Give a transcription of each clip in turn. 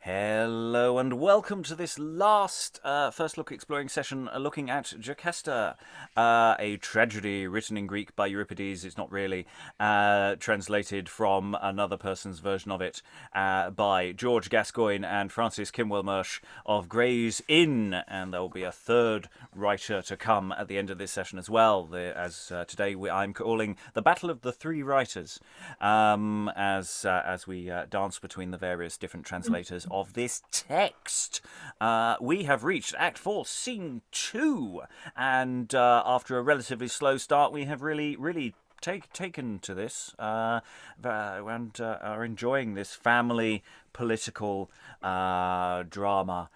Hello and welcome to this last First Look Exploring session looking at Jocasta, a tragedy written in Greek by Euripides. It's not really translated from another person's version of it by George Gascoigne and Francis Kinwelmersh of Gray's Inn, and there will be a third writer to come at the end of this session as well, today I'm calling the Battle of the Three Writers, as we dance between the various different translators of this text. We have reached Act 4, Scene 2, and after a relatively slow start, we have really taken to this and are enjoying this family political drama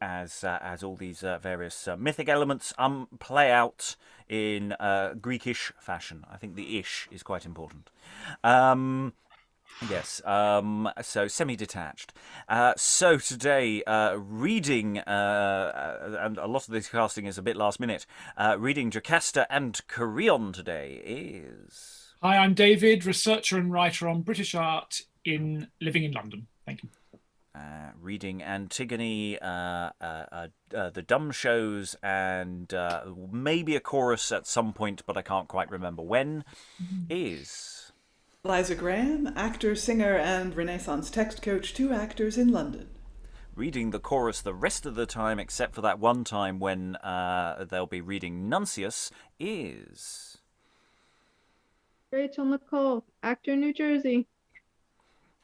as all these various mythic elements play out in Greekish fashion. I think the ish is quite important. Yes, so semi-detached. So today, reading, and a lot of this casting is a bit last minute, reading Jocasta and Creon today is... Hi, I'm David, researcher and writer on British art living in London. Thank you. Reading Antigone, the Dumbshows, and maybe a chorus at some point, but I can't quite remember when, is... Liza Graham, actor, singer, and Renaissance text coach to actors in London. Reading the chorus the rest of the time, except for that one time when they'll be reading Nuntius, is... Rachael, Nicole, actor, New Jersey.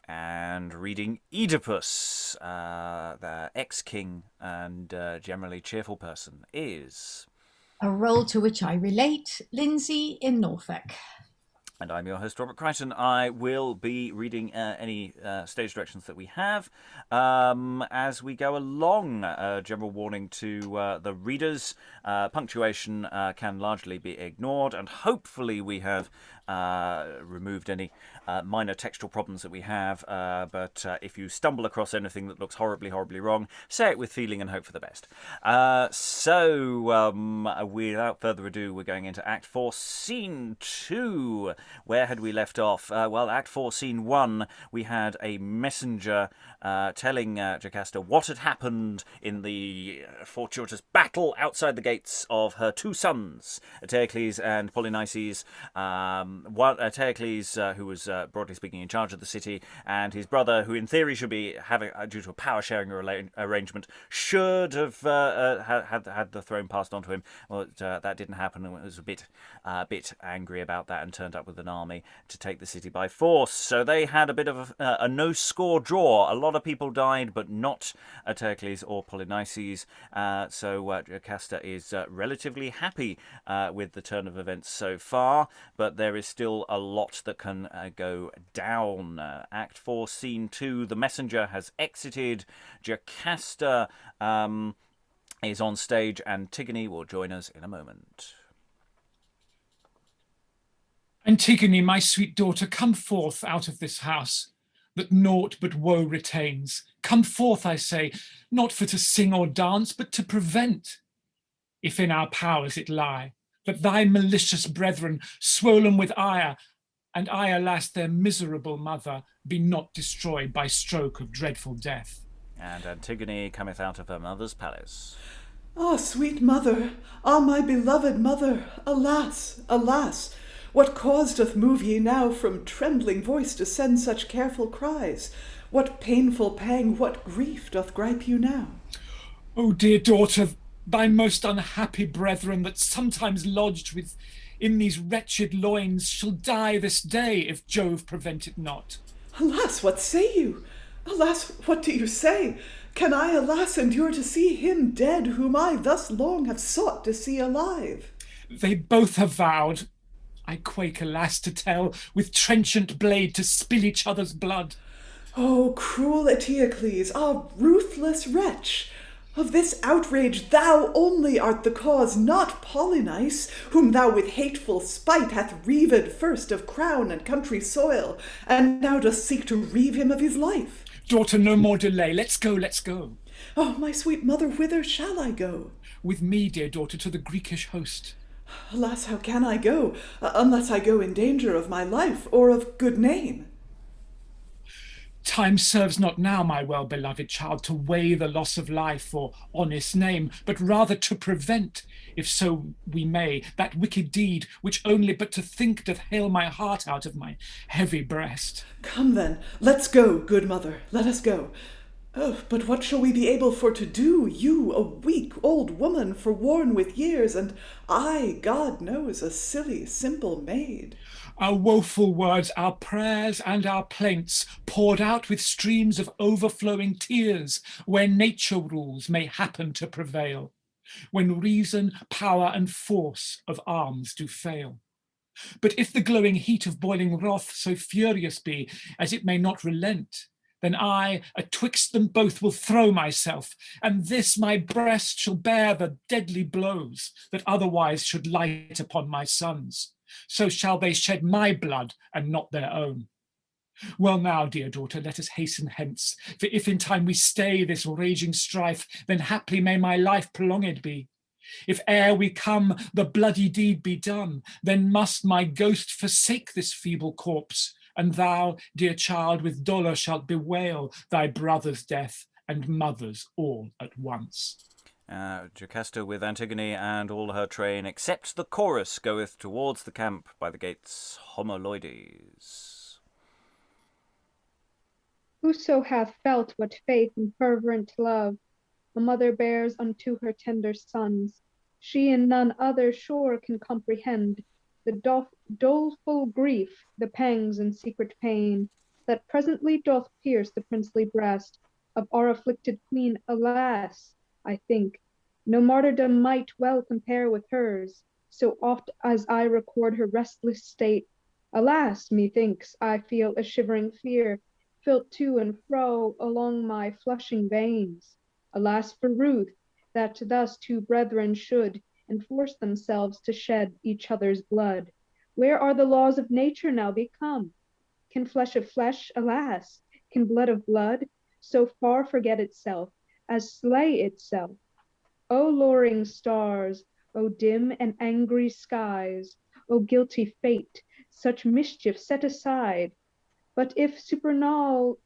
And reading Oedipus, the ex-king and generally cheerful person, is... A role to which I relate, Lynsey in Norfolk. And I'm your host, Robert Crighton. I will be reading any stage directions that we have as we go along. General warning to the readers. Punctuation can largely be ignored, and hopefully we have removed any minor textual problems that we have. But if you stumble across anything that looks horribly wrong, say it with feeling and hope for the best. So without further ado, we're going into Act 4, Scene 2. Where had we left off? Well, Act 4, Scene 1, we had a messenger telling Jocasta what had happened in the fortuitous battle outside the gates of her two sons, Eteocles and Polynices. Eteocles, who was broadly speaking in charge of the city, and his brother, who in theory should be having, due to a power-sharing arrangement, should have had the throne passed on to him. Well, that didn't happen, and was a bit angry about that, and turned up with an army to take the city by force. So they had a bit of a no-score draw. A lot of people died, but not Eteocles or Polynices. So Jocasta is relatively happy with the turn of events so far, but there is still a lot that can go down. Act 4, Scene 2, the messenger has exited. Jocasta is on stage. Antigone will join us in a moment. Antigone, my sweet daughter, come forth out of this house, that naught but woe retains. Come forth, I say, not for to sing or dance, but to prevent, if in our powers it lie, that thy malicious brethren, swollen with ire, and I, alas, their miserable mother, be not destroyed by stroke of dreadful death. And Antigone cometh out of her mother's palace. Ah, sweet mother, ah, my beloved mother, alas, alas, what cause doth move ye now from trembling voice to send such careful cries? What painful pang, what grief doth gripe you now? O dear daughter, thy most unhappy brethren that sometimes lodged within these wretched loins shall die this day if Jove prevent it not. Alas, what say you? Alas, what do you say? Can I, alas, endure to see him dead whom I thus long have sought to see alive? They both have vowed, I quake, alas, to tell, with trenchant blade to spill each other's blood. O cruel Eteocles, ah, ruthless wretch! Of this outrage thou only art the cause, not Polynice, whom thou with hateful spite hath reaved first of crown and country soil, and now dost seek to reave him of his life. Daughter, no more delay. Let's go, let's go. Oh, my sweet mother, whither shall I go? With me, dear daughter, to the Greekish host. Alas, how can I go, unless I go in danger of my life or of good name? Time serves not now, my well-beloved child, to weigh the loss of life or honest name, but rather to prevent, if so we may, that wicked deed which only but to think doth hale my heart out of my heavy breast. Come then, let's go, good mother, let us go. Oh, but what shall we be able for to do, you, a weak old woman, forworn with years, and I, God knows, a silly, simple maid? Our woeful words, our prayers and our plaints, poured out with streams of overflowing tears, where nature rules may happen to prevail, when reason, power, and force of arms do fail. But if the glowing heat of boiling wrath so furious be, as it may not relent, then I, atwixt them both, will throw myself, and this my breast shall bear the deadly blows that otherwise should light upon my sons. So shall they shed my blood and not their own. Well now, dear daughter, let us hasten hence, for if in time we stay this raging strife, then haply may my life prolonged be. If ere we come the bloody deed be done, then must my ghost forsake this feeble corpse, and thou, dear child, with dolour shalt bewail thy brother's death and mother's all at once. Jocasta with Antigone and all her train, except the chorus, goeth towards the camp by the gates Homoloides. Whoso hath felt what faith and fervent love a mother bears unto her tender sons, she and none other sure can comprehend the doleful grief, the pangs and secret pain, that presently doth pierce the princely breast of our afflicted queen. Alas, I think, no martyrdom might well compare with hers, so oft as I record her restless state. Alas, methinks I feel a shivering fear fill to and fro along my flushing veins. Alas for Ruth, that thus two brethren should enforce themselves to shed each other's blood. Where are the laws of nature now become? Can flesh of flesh, alas, can blood of blood, so far forget itself as slay itself? O louring stars, O dim and angry skies, O guilty fate, such mischief set aside. But if supernatural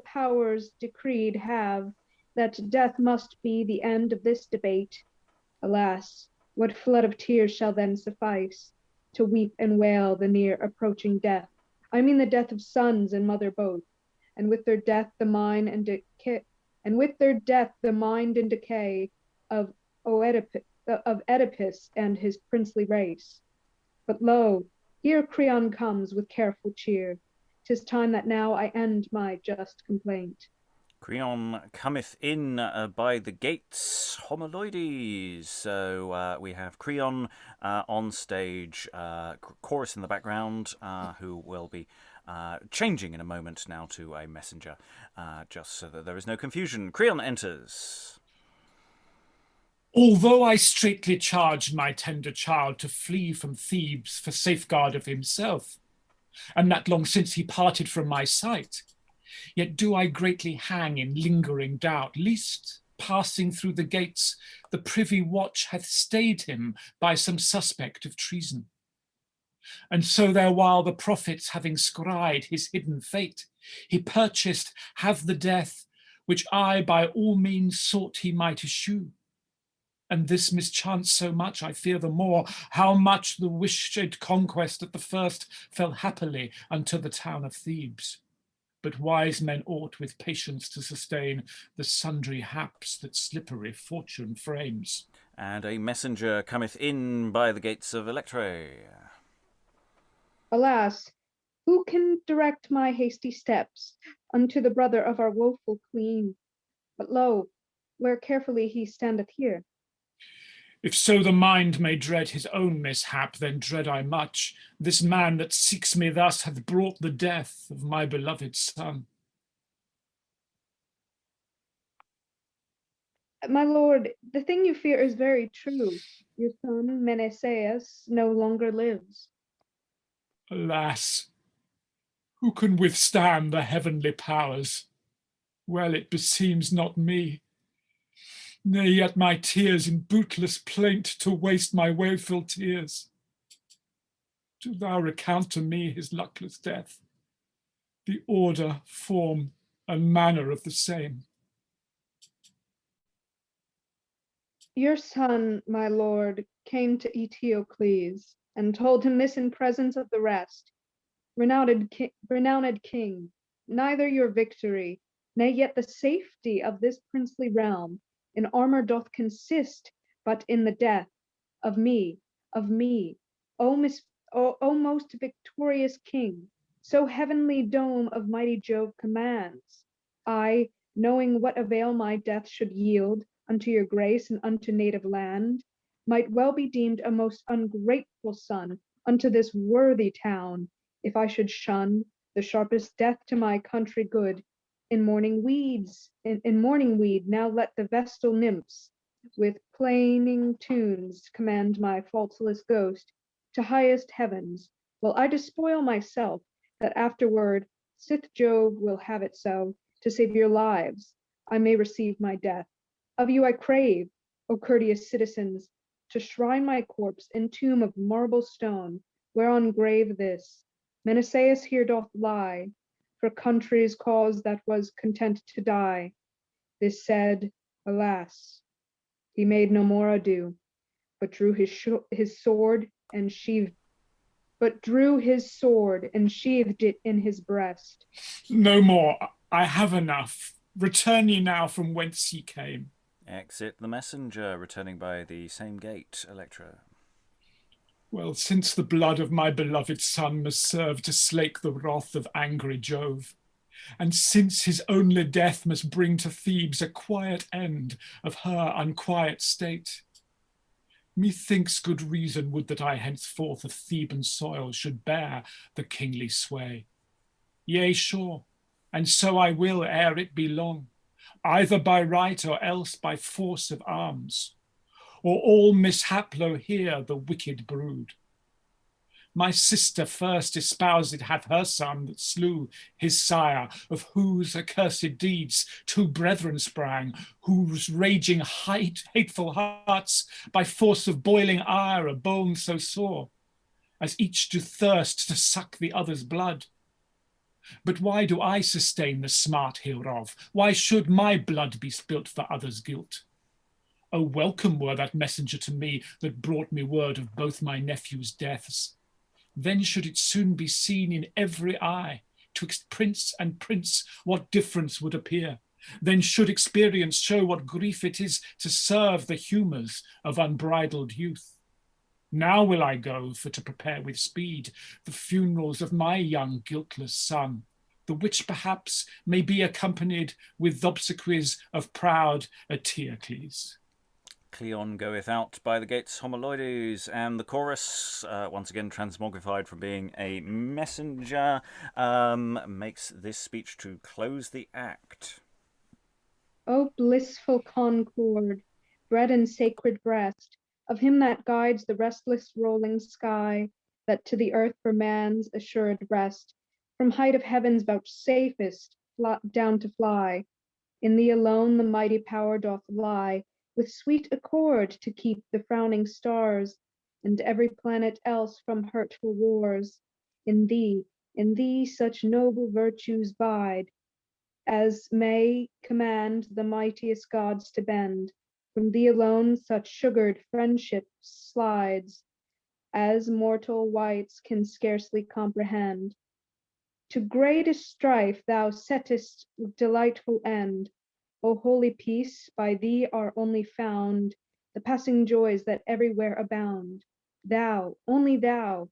powers decreed have that death must be the end of this debate, alas, what flood of tears shall then suffice to weep and wail the near approaching death? I mean the death of sons and mother both, and with their death the mind and decay of Oedipus and his princely race. But lo, here Creon comes with careful cheer. 'Tis time that now I end my just complaint. Creon cometh in by the gates Homoloides. So we have Creon on stage, chorus in the background, who will be changing in a moment now to a messenger, just so that there is no confusion. Creon enters. Although I straitly charged my tender child to flee from Thebes for safeguard of himself, and that long since he parted from my sight, yet do I greatly hang in lingering doubt, lest, passing through the gates, the privy watch hath stayed him by some suspect of treason. And so there while the prophets having scried his hidden fate, he purchased have the death which I by all means sought he might eschew. And this mischanced so much, I fear the more, how much the wished conquest at the first fell happily unto the town of Thebes. But wise men ought with patience to sustain the sundry haps that slippery fortune frames. And a messenger cometh in by the gates of Electre. Alas, who can direct my hasty steps unto the brother of our woeful queen? But lo, where carefully he standeth here. If so the mind may dread his own mishap, then dread I much. This man that seeks me thus hath brought the death of my beloved son. My lord, the thing you fear is very true. Your son, Meneceus, no longer lives. Alas, who can withstand the heavenly powers? Well, it beseems not me. Nay, yet my tears in bootless plaint to waste my woeful tears. Do thou recount to me his luckless death, the order, form, and manner of the same. Your son, my lord, came to Eteocles, and told him this in presence of the rest. Renowned king, neither your victory, nay yet the safety of this princely realm, in armor doth consist, but in the death of me, O most victorious king, so heavenly dome of mighty Jove commands. I, knowing what avail my death should yield unto your grace and unto native land, might well be deemed a most ungrateful son unto this worthy town, if I should shun the sharpest death to my country good. In morning weed, now let the vestal nymphs with plaining tunes command my faultless ghost to highest heavens, while I despoil myself, that afterward, sith Jove will have it so, to save your lives, I may receive my death. Of you I crave, O courteous citizens, to shrine my corpse in tomb of marble stone, whereon grave this, Meneceus here doth lie, for country's cause that was content to die. This said, alas, he made no more ado, but drew his sword and sheathed it in his breast. No more, I have enough. Return ye now from whence ye came. Exit the messenger, returning by the same gate, Electra. Well, since the blood of my beloved son must serve to slake the wrath of angry Jove, and since his only death must bring to Thebes a quiet end of her unquiet state, methinks good reason would that I henceforth of Theban soil should bear the kingly sway. Yea, sure, and so I will ere it be long, either by right or else by force of arms, or all mishaplo hear the wicked brood. My sister first espoused hath her son that slew his sire, of whose accursed deeds two brethren sprang, whose raging hateful hearts by force of boiling ire are bone so sore, as each do thirst to suck the other's blood. But why do I sustain the smart hereof? Why should my blood be spilt for others' guilt? Oh, welcome were that messenger to me that brought me word of both my nephews' deaths. Then should it soon be seen in every eye, twixt prince and prince, what difference would appear. Then should experience show what grief it is to serve the humours of unbridled youth. Now will I go for to prepare with speed the funerals of my young guiltless son, the which perhaps may be accompanied with the obsequies of proud Eteocles. Creon goeth out by the gates homoloides, and the chorus, once again transmogrified from being a messenger, makes this speech to close the act. O blissful concord, bred in sacred breast, of him that guides the restless rolling sky, that to the earth for man's assured rest, from height of heavens vouchsafest down to fly. In thee alone the mighty power doth lie, with sweet accord to keep the frowning stars, and every planet else from hurtful wars. In thee such noble virtues bide, as may command the mightiest gods to bend. From thee alone such sugared friendship slides, as mortal wights can scarcely comprehend. To greatest strife thou settest delightful end. O holy peace, by thee are only found the passing joys that everywhere abound. Thou, only thou,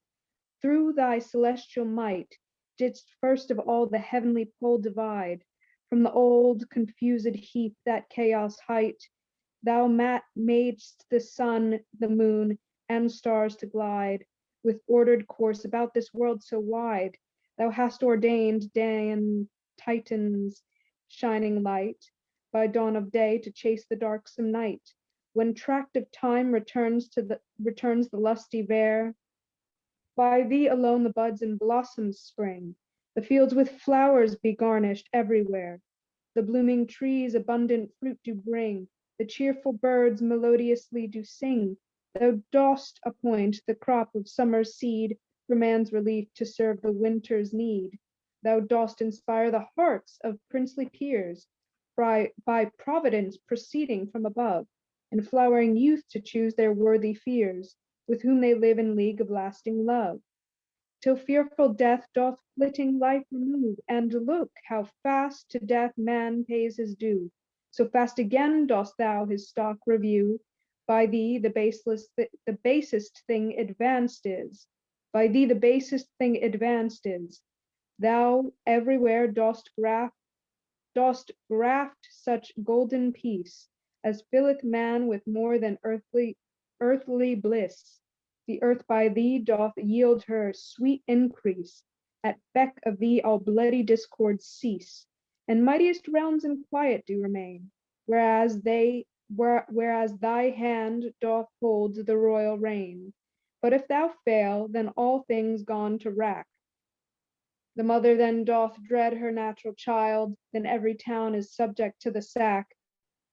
through thy celestial might, didst first of all the heavenly pole divide. From the old confused heap that chaos height, thou madest the sun, the moon, and stars to glide with ordered course about this world so wide. Thou hast ordained Dan Titan's shining light by dawn of day to chase the darksome night. When tract of time returns the lusty bear, by thee alone the buds and blossoms spring, the fields with flowers be garnished everywhere, the blooming trees abundant fruit do bring, the cheerful birds melodiously do sing. Thou dost appoint the crop of summer's seed for man's relief to serve the winter's need. Thou dost inspire the hearts of princely peers, by providence proceeding from above, and flowering youth to choose their worthy fears, with whom they live in league of lasting love. Till fearful death doth flitting life remove, and look, how fast to death man pays his due, so fast again dost thou his stock review. By thee the basest thing advanced is. By thee the basest thing advanced is. Thou everywhere dost graft such golden peace, as filleth man with more than earthly bliss. The earth by thee doth yield her sweet increase. At beck of thee all bloody discords cease, and mightiest realms in quiet do remain, whereas thy hand doth hold the royal reign. But if thou fail, then all things gone to wrack. The mother then doth dread her natural child, then every town is subject to the sack.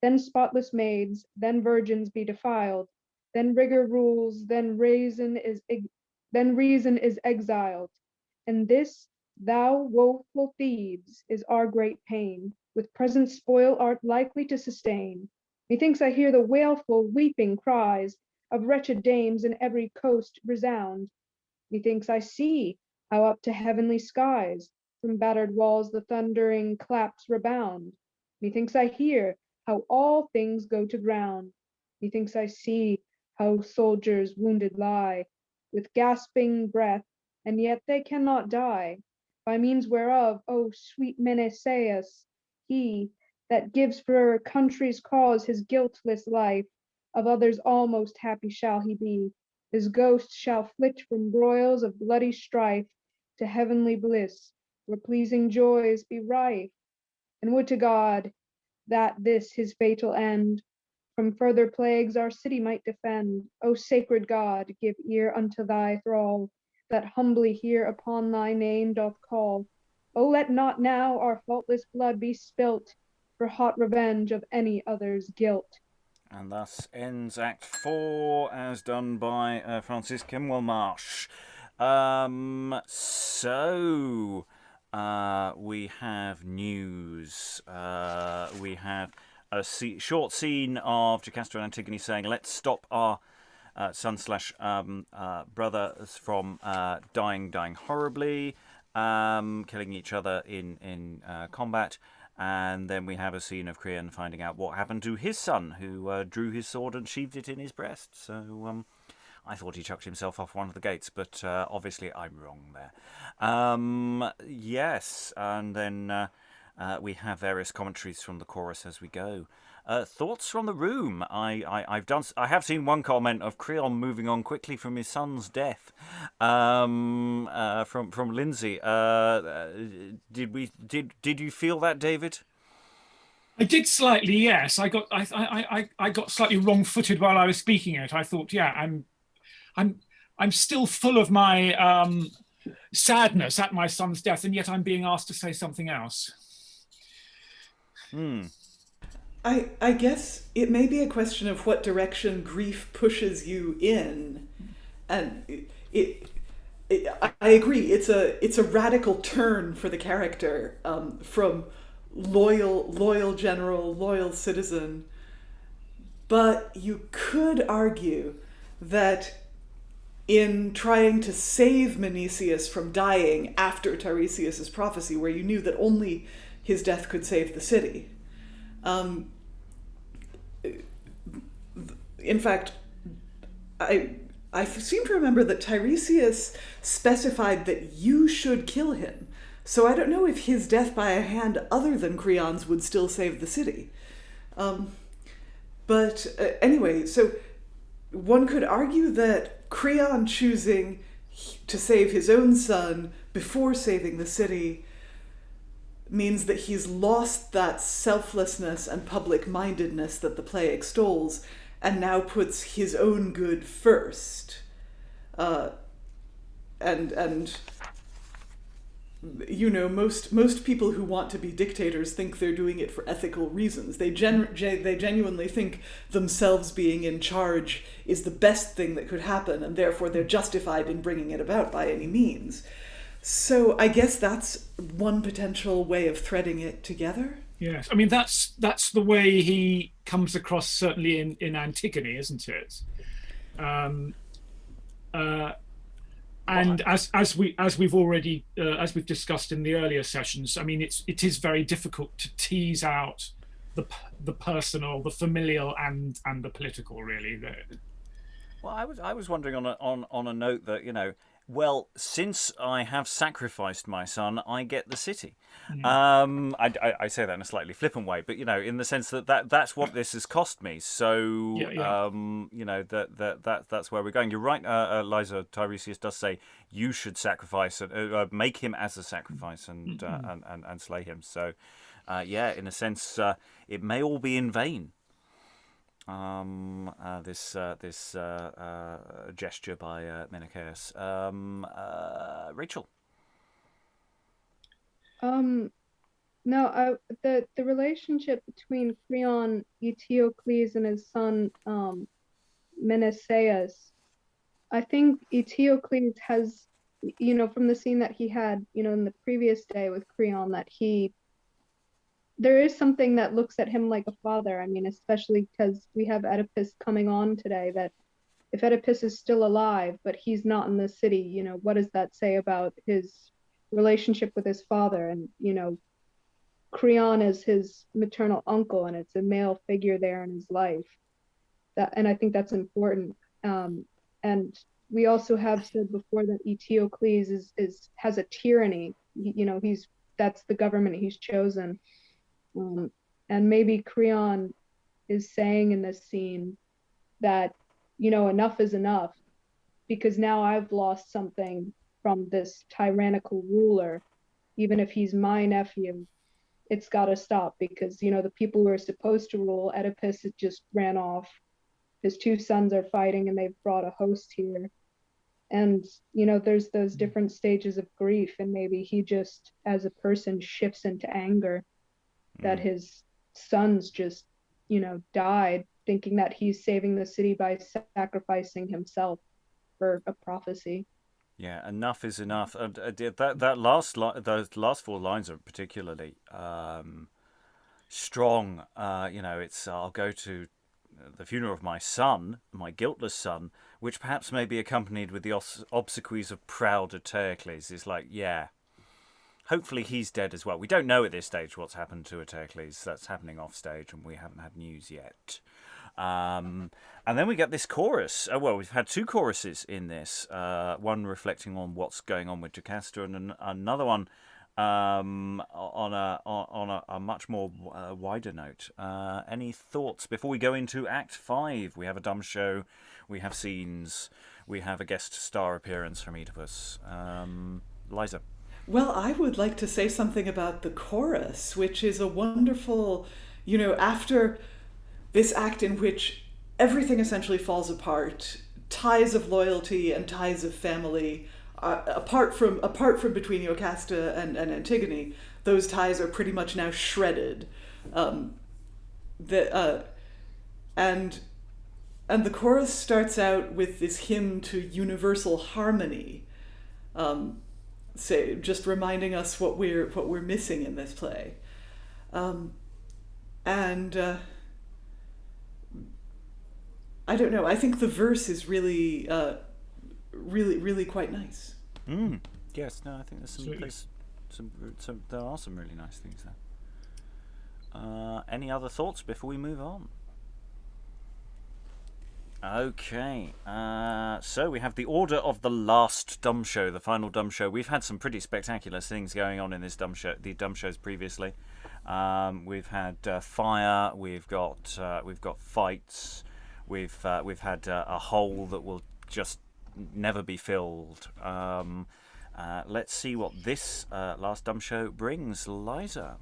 Then spotless maids, then virgins be defiled, then rigor rules, then reason is exiled. And this, thou woeful Thebes, is our great pain, with present spoil art likely to sustain. Methinks I hear the wailful weeping cries of wretched dames in every coast resound. Methinks I see how up to heavenly skies from battered walls the thundering claps rebound. Methinks I hear how all things go to ground. Methinks I see how soldiers wounded lie, with gasping breath, and yet they cannot die, by means whereof, O sweet Meneceus, he that gives for a country's cause his guiltless life, of others almost happy shall he be. His ghost shall flit from broils of bloody strife to heavenly bliss, where pleasing joys be rife. And would to God that this his fatal end from further plagues our city might defend. O sacred God, give ear unto thy thrall, that humbly here upon thy name doth call. O let not now our faultless blood be spilt, for hot revenge of any other's guilt. And thus ends Act 4, as done by Francis Kinwelmersh. We have news. We have a short scene of Jocasta and Antigone saying, let's stop our son/brothers from dying horribly, killing each other in combat. And then we have a scene of Creon finding out what happened to his son, who drew his sword and sheathed it in his breast. So I thought he chucked himself off one of the gates, but obviously I'm wrong there. Yes, and then we have various commentaries from the chorus as we go. Thoughts from the room. I have seen one comment of Creon moving on quickly from his son's death. From Lynsey. Did you feel that, David? I did slightly, yes. I got slightly wrong-footed while I was speaking it. I thought, yeah, I'm still full of my sadness at my son's death, and yet I'm being asked to say something else. I guess it may be a question of what direction grief pushes you in, and I agree. It's a radical turn for the character, from loyal general, loyal citizen. But you could argue that in trying to save Meneceus from dying after Tiresias's prophecy, where you knew that only his death could save the city. In fact, I seem to remember that Tiresias specified that you should kill him. So I don't know if his death by a hand other than Creon's would still save the city. But anyway, so one could argue that Creon choosing to save his own son before saving the city means that he's lost that selflessness and public-mindedness that the play extols, and now puts his own good first. And you know, most people who want to be dictators think they're doing it for ethical reasons. They genuinely think themselves being in charge is the best thing that could happen, and therefore they're justified in bringing it about by any means. So I guess that's one potential way of threading it together. Yes, I mean that's the way he comes across, certainly in Antigone, isn't it? And as we've already as we've discussed in the earlier sessions, I mean it is very difficult to tease out the personal, the familial, and the political, really. Well, I was wondering on a note that, you know, well, since I have sacrificed my son, I get the city. I say that in a slightly flippant way, but, you know, in the sense that's what this has cost me. So, you know, that's where we're going. You're right, Liza. Tiresias does say you should sacrifice, make him as a sacrifice, and slay him. So, yeah, in a sense, it may all be in vain. This gesture by Menelaus. Rachael. No, the relationship between Creon, Eteocles, and his son Menelaus. I think Eteocles has, you know, from the scene that he had, you know, in the previous day with Creon, that there is something that looks at him like a father. I mean, especially because we have Oedipus coming on today, that if Oedipus is still alive, but he's not in the city, you know, what does that say about his relationship with his father? And, you know, Creon is his maternal uncle, and it's a male figure there in his life. And I think that's important. And we also have said before that Eteocles has a tyranny. You know, that's the government he's chosen. And maybe Creon is saying in this scene that, you know, enough is enough, because now I've lost something from this tyrannical ruler. Even if he's my nephew, it's got to stop, because, you know, the people who are supposed to rule, Oedipus just ran off. His two sons are fighting, and they've brought a host here. And, you know, there's those different stages of grief, and maybe he just, as a person, shifts into anger that his sons just, you know, died, thinking that he's saving the city by sacrificing himself for a prophecy. Yeah, enough is enough. And those last four lines are particularly strong. You know, it's I'll go to the funeral of my son, my guiltless son, which perhaps may be accompanied with the obsequies of proud Eteocles. It's like, yeah. Hopefully he's dead as well. We don't know at this stage what's happened to Eteocles. That's happening off stage, and we haven't had news yet. And then we get this chorus. Well, we've had two choruses in this. One reflecting on what's going on with Jocasta, and another one on a much more wider note. Any thoughts before we go into Act 5? We have a Dumbshow, we have scenes, we have a guest star appearance from Oedipus. Liza. Well, I would like to say something about the chorus, which is a wonderful, you know, after this act in which everything essentially falls apart, ties of loyalty and ties of family, apart from between Jocasta and Antigone, those ties are pretty much now shredded. And the chorus starts out with this hymn to universal harmony. Say, just reminding us what we're missing in this play, and I don't know. I think the verse is really quite nice. Yes, no, I think there are some really nice things there. Any other thoughts before we move on? Okay, so we have the order of the last Dumbshow, the final Dumbshow. We've had some pretty spectacular things going on in this Dumbshow, the Dumbshows previously. We've had fire, we've got fights, we've had a hole that will just never be filled. Let's see what this last Dumbshow brings, Liza.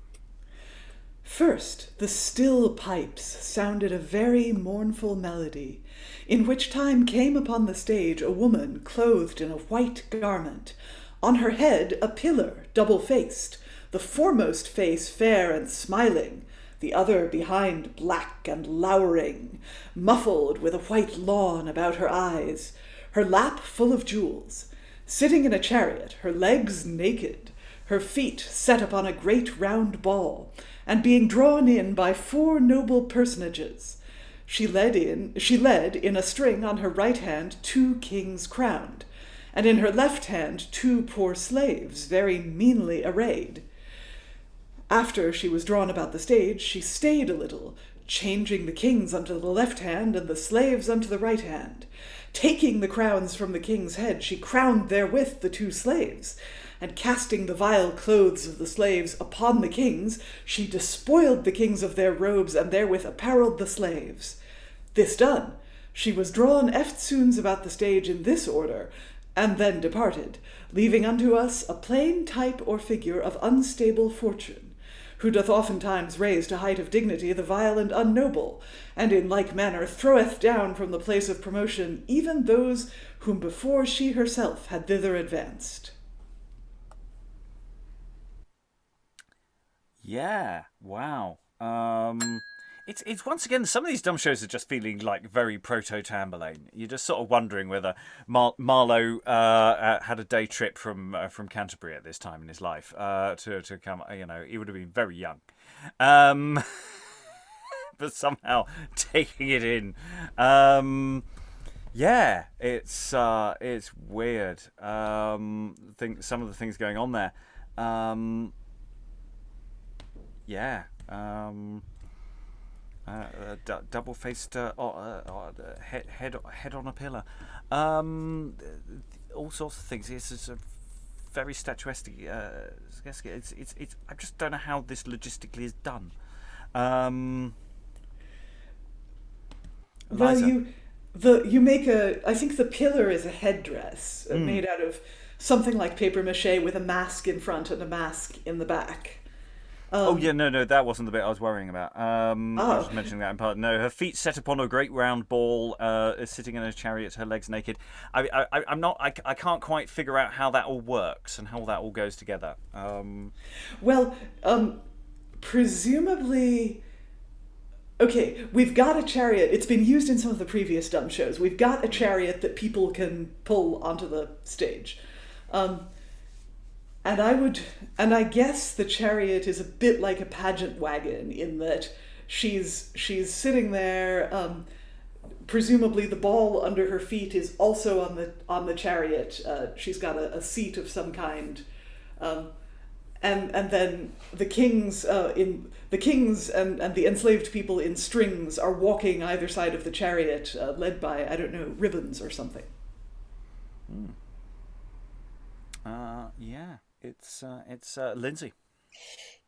First, the still pipes sounded a very mournful melody, in which time came upon the stage a woman clothed in a white garment, on her head a pillar double-faced, the foremost face fair and smiling, the other behind black and lowering, muffled with a white lawn about her eyes, her lap full of jewels. sitting in a chariot, her legs naked, her feet set upon a great round ball, and being drawn in by 4 noble personages. She led in a string on her right hand 2 kings crowned, and in her left hand 2 poor slaves, very meanly arrayed. After she was drawn about the stage, she stayed a little, changing the kings unto the left hand and the slaves unto the right hand. Taking the crowns from the king's head, she crowned therewith the 2 slaves, and casting the vile clothes of the slaves upon the kings, she despoiled the kings of their robes, and therewith apparelled the slaves. This done, she was drawn eftsoons about the stage in this order, and then departed, leaving unto us a plain type or figure of unstable fortune, who doth oftentimes raise to height of dignity the vile and unnoble, and in like manner throweth down from the place of promotion even those whom before she herself had thither advanced. Yeah, wow. It's once again, some of these dumb shows are just feeling like very proto-Tamburlaine. You're just sort of wondering whether Marlowe had a day trip from Canterbury at this time in his life to come. He would have been very young, but somehow taking it in. Yeah, it's weird. Think some of the things going on there. Yeah. Double-faced head on a pillar. All sorts of things. It's a very statuesque. It's. I just don't know how this logistically is done. Well, you make I think the pillar is a headdress made out of something like paper mache with a mask in front and a mask in the back. No, that wasn't the bit I was worrying about. I was just mentioning that in part. No, her feet set upon a great round ball, sitting in a chariot, her legs naked. I can't quite figure out how that all works and how that all goes together. Presumably, okay, we've got a chariot. It's been used in some of the previous dumb shows. We've got a chariot that people can pull onto the stage. And I guess the chariot is a bit like a pageant wagon in that she's sitting there. Presumably, the ball under her feet is also on the chariot. She's got a seat of some kind, and then the kings and the enslaved people in strings are walking either side of the chariot, led by, I don't know, ribbons or something. Yeah. It's Lynsey.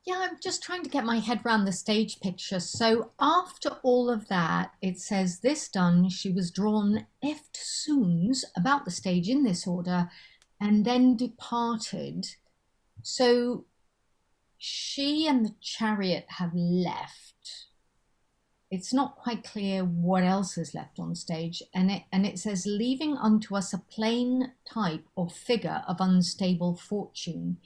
Yeah, I'm just trying to get my head around the stage picture. So after all of that, it says, this done, she was drawn eftsoons about the stage in this order, and then departed. So she and the chariot have left. It's not quite clear what else is left on stage, and it says, leaving unto us a plain type or figure of unstable fortune,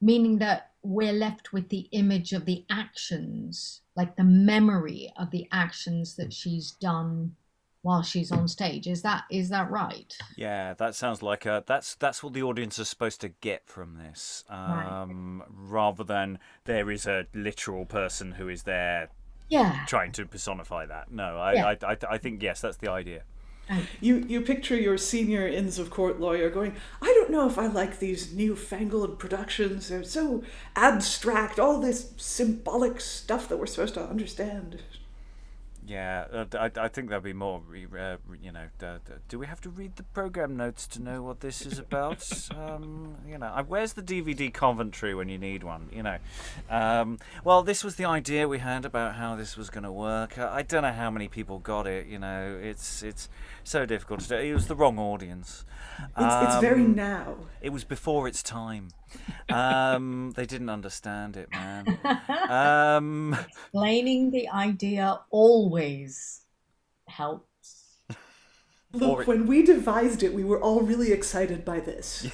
meaning that we're left with the image of the actions, like the memory of the actions that she's done while she's on stage. Is that right? Yeah, that sounds like that's what the audience is supposed to get from this, Right. rather than there is a literal person who is there. Yeah. Trying to personify that. No, Yeah. I think, yes, that's the idea. You picture your senior Inns of Court lawyer going, I don't know if I like these newfangled productions. They're so abstract, all this symbolic stuff that we're supposed to understand. Yeah, I think there'll be more. Do we have to read the program notes to know what this is about? Where's the DVD commentary when you need one? Well, this was the idea we had about how this was going to work. I don't know how many people got it. It's so difficult to do. It was the wrong audience. It's very now. It was before its time. They didn't understand it, man. Explaining the idea always helps. Look, when we devised it, we were all really excited by this.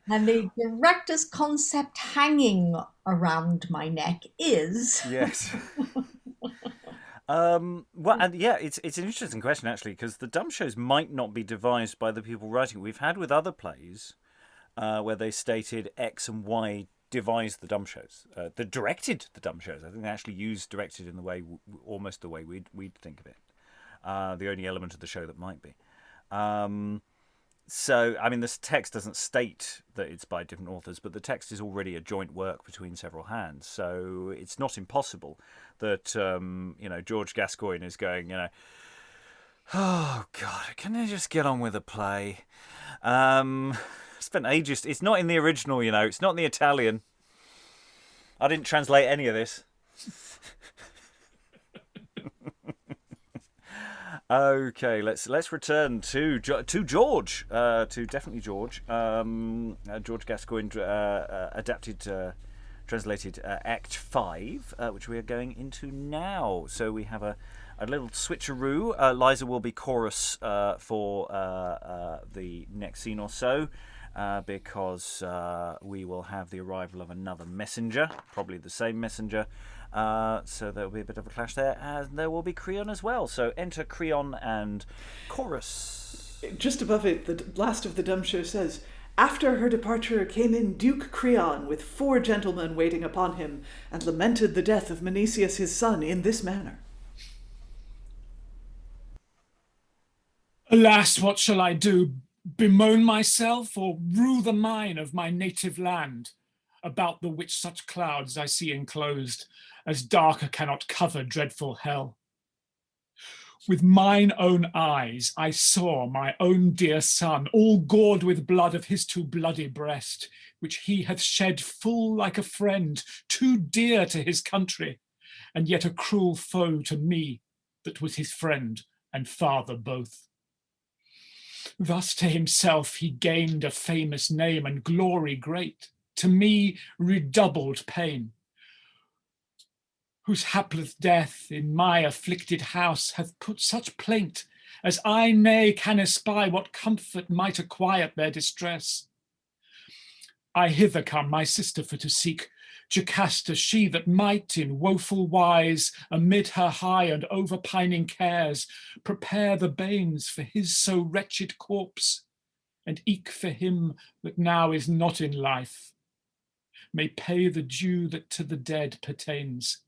And the director's concept hanging around my neck is... Yes. Well, and yeah, it's an interesting question actually, because the Dumbshows might not be devised by the people writing. We've had with other plays where they stated X and Y devised the Dumbshows, they directed the Dumbshows. I think they actually used directed in the way almost the way we'd think of it. The only element of the show that might be. So, I mean, this text doesn't state that it's by different authors, but the text is already a joint work between several hands. So it's not impossible that, George Gascoigne is going, oh, God, can I just get on with the play? Spent ages. It's not in the original, It's not in the Italian. I didn't translate any of this. Okay, let's return to George, to definitely George. George Gascoigne translated Act 5, which we are going into now. So we have a little switcheroo. Liza will be chorus for the next scene or so, because we will have the arrival of another messenger, probably the same messenger. So there will be a bit of a clash there, and there will be Creon as well. So enter Creon and chorus. Just above it, the last of the Dumbshow says, "After her departure came in Duke Creon with 4 gentlemen waiting upon him, and lamented the death of Menesius his son in this manner." Alas, what shall I do? Bemoan myself, or rue the mine of my native land, about the which such clouds I see enclosed, as darker cannot cover dreadful hell? With mine own eyes I saw my own dear son, all gored with blood of his too bloody breast, which he hath shed full like a friend, too dear to his country, and yet a cruel foe to me, that was his friend and father both. Thus to himself he gained a famous name and glory great, to me redoubled pain, whose hapless death in my afflicted house hath put such plaint as I nay can espy what comfort might acquiet their distress. I hither come my sister for to seek Jocasta, she that might in woeful wise, amid her high and overpining cares, prepare the banes for his so wretched corpse, and eke for him that now is not in life, may pay the due that to the dead pertains,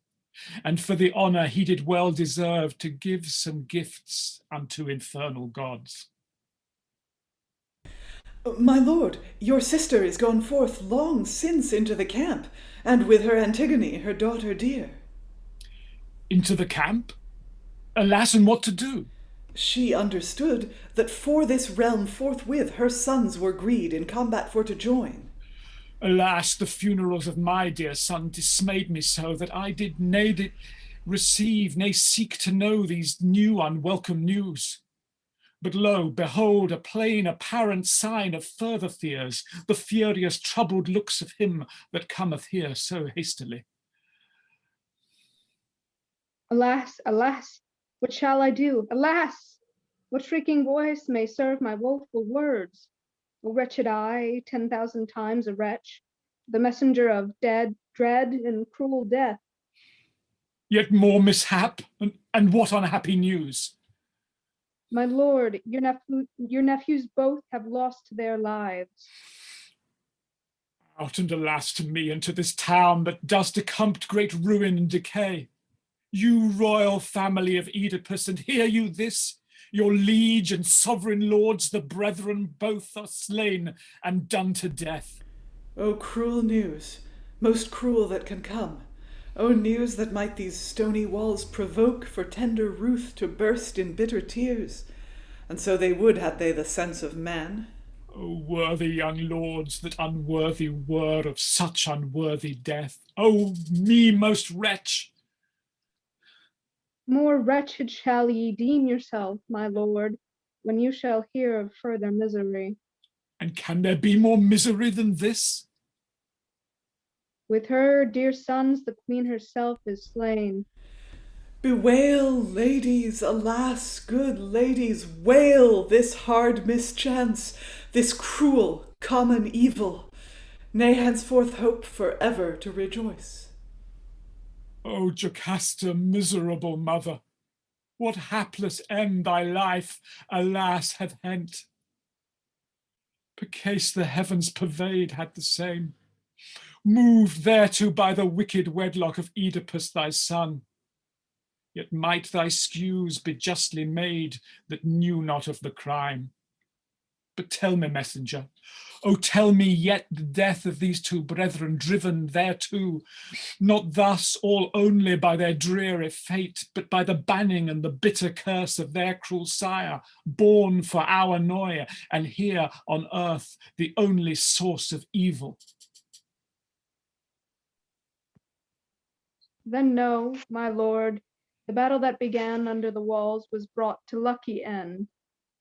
and for the honour he did well deserve to give some gifts unto infernal gods. "My lord, your sister is gone forth long since into the camp, and with her Antigone, her daughter dear." Into the camp? Alas, and what to do? "She understood that for this realm forthwith her sons were greed in combat for to join." Alas, the funerals of my dear son dismayed me so that I did nay receive, nay seek to know these new unwelcome news. But lo, behold, a plain apparent sign of further fears, the furious troubled looks of him that cometh here so hastily. Alas, alas, what shall I do? Alas, what shrieking voice may serve my woeful words? O wretched I, 10,000 times a wretch, the messenger of dread and cruel death. Yet more mishap, and what unhappy news? My lord, your nephews both have lost their lives. Out and alas to me and to this town that does decompt great ruin and decay. You royal family of Oedipus, and hear you this? Your liege and sovereign lords, the brethren both are slain and done to death. "O cruel news, most cruel that can come. O news that might these stony walls provoke for tender ruth to burst in bitter tears. And so they would had they the sense of man." O worthy young lords that unworthy were of such unworthy death. O me most wretch! More wretched shall ye deem yourself, my lord, when you shall hear of further misery. And can there be more misery than this? With her dear sons the queen herself is slain. "Bewail, ladies, alas, good ladies, wail this hard mischance, this cruel common evil. Nay, henceforth hope for ever to rejoice." O Jocasta, miserable mother, What hapless end thy life, alas, hath hent? Percase the heavens pervade had the same, moved thereto by the wicked wedlock of Oedipus thy son. Yet might thy skews be justly made that knew not of the crime. But tell me, messenger, oh, tell me yet the death of these two brethren driven thereto, not thus all only by their dreary fate, but by the banning and the bitter curse of their cruel sire, born for our annoy, and here on earth the only source of evil. Then know, my lord, the battle that began under the walls was brought to lucky end.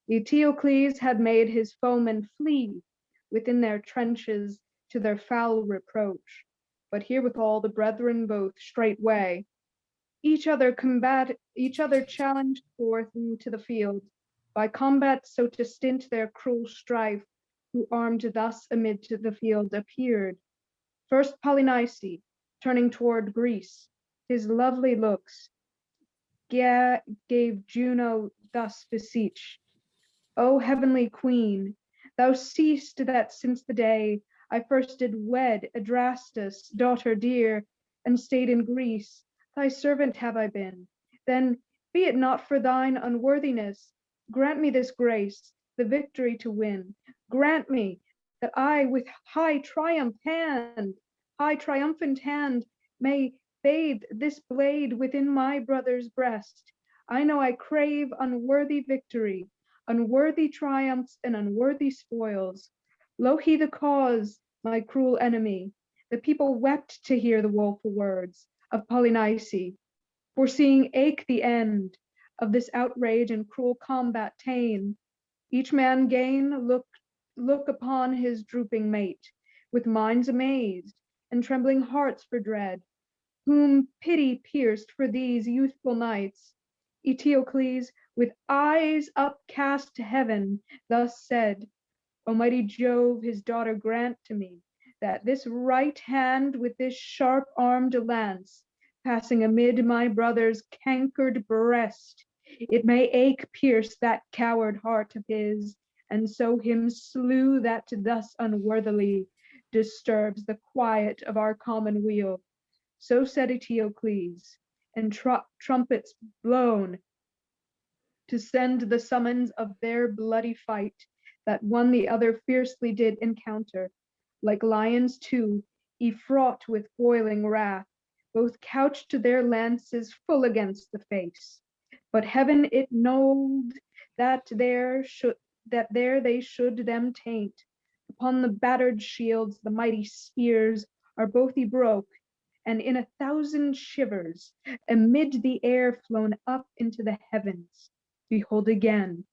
Eteocles had made his foemen flee within their trenches to their foul reproach. But herewithal the brethren both straightway each other challenged forth into the field, by combat so to stint their cruel strife, who armed thus amid the field appeared. First Polynice, turning toward Greece, his lovely looks gave Juno thus beseech, O heavenly queen, thou seest that since the day I first did wed Adrastus, daughter dear, and stayed in Greece, thy servant have I been. Then, be it not for thine unworthiness, grant me this grace, the victory to win. Grant me that I with high triumphant hand, may bathe this blade within my brother's breast. I know I crave unworthy victory, unworthy triumphs and unworthy spoils. Lo he the cause, my cruel enemy. The people wept to hear the woeful words of Polynice, foreseeing ache the end of this outrage and cruel combat ta'en. Each man gain look upon his drooping mate, with minds amazed and trembling hearts for dread, whom pity pierced for these youthful knights. Eteocles, with eyes upcast to heaven, thus said, Almighty Jove, his daughter grant to me, that this right hand with this sharp-armed lance, passing amid my brother's cankered breast, it may ache pierce that coward heart of his, and so him slew that thus unworthily disturbs the quiet of our common weal. So said Eteocles, and trumpets blown to send the summons of their bloody fight, that one the other fiercely did encounter. Like lions too, fraught with boiling wrath, both couched to their lances full against the face. But heaven it knolled that there they should them taint. Upon the battered shields the mighty spears are both broke, and in 1,000 shivers, amid the air flown up into the heavens. Behold again,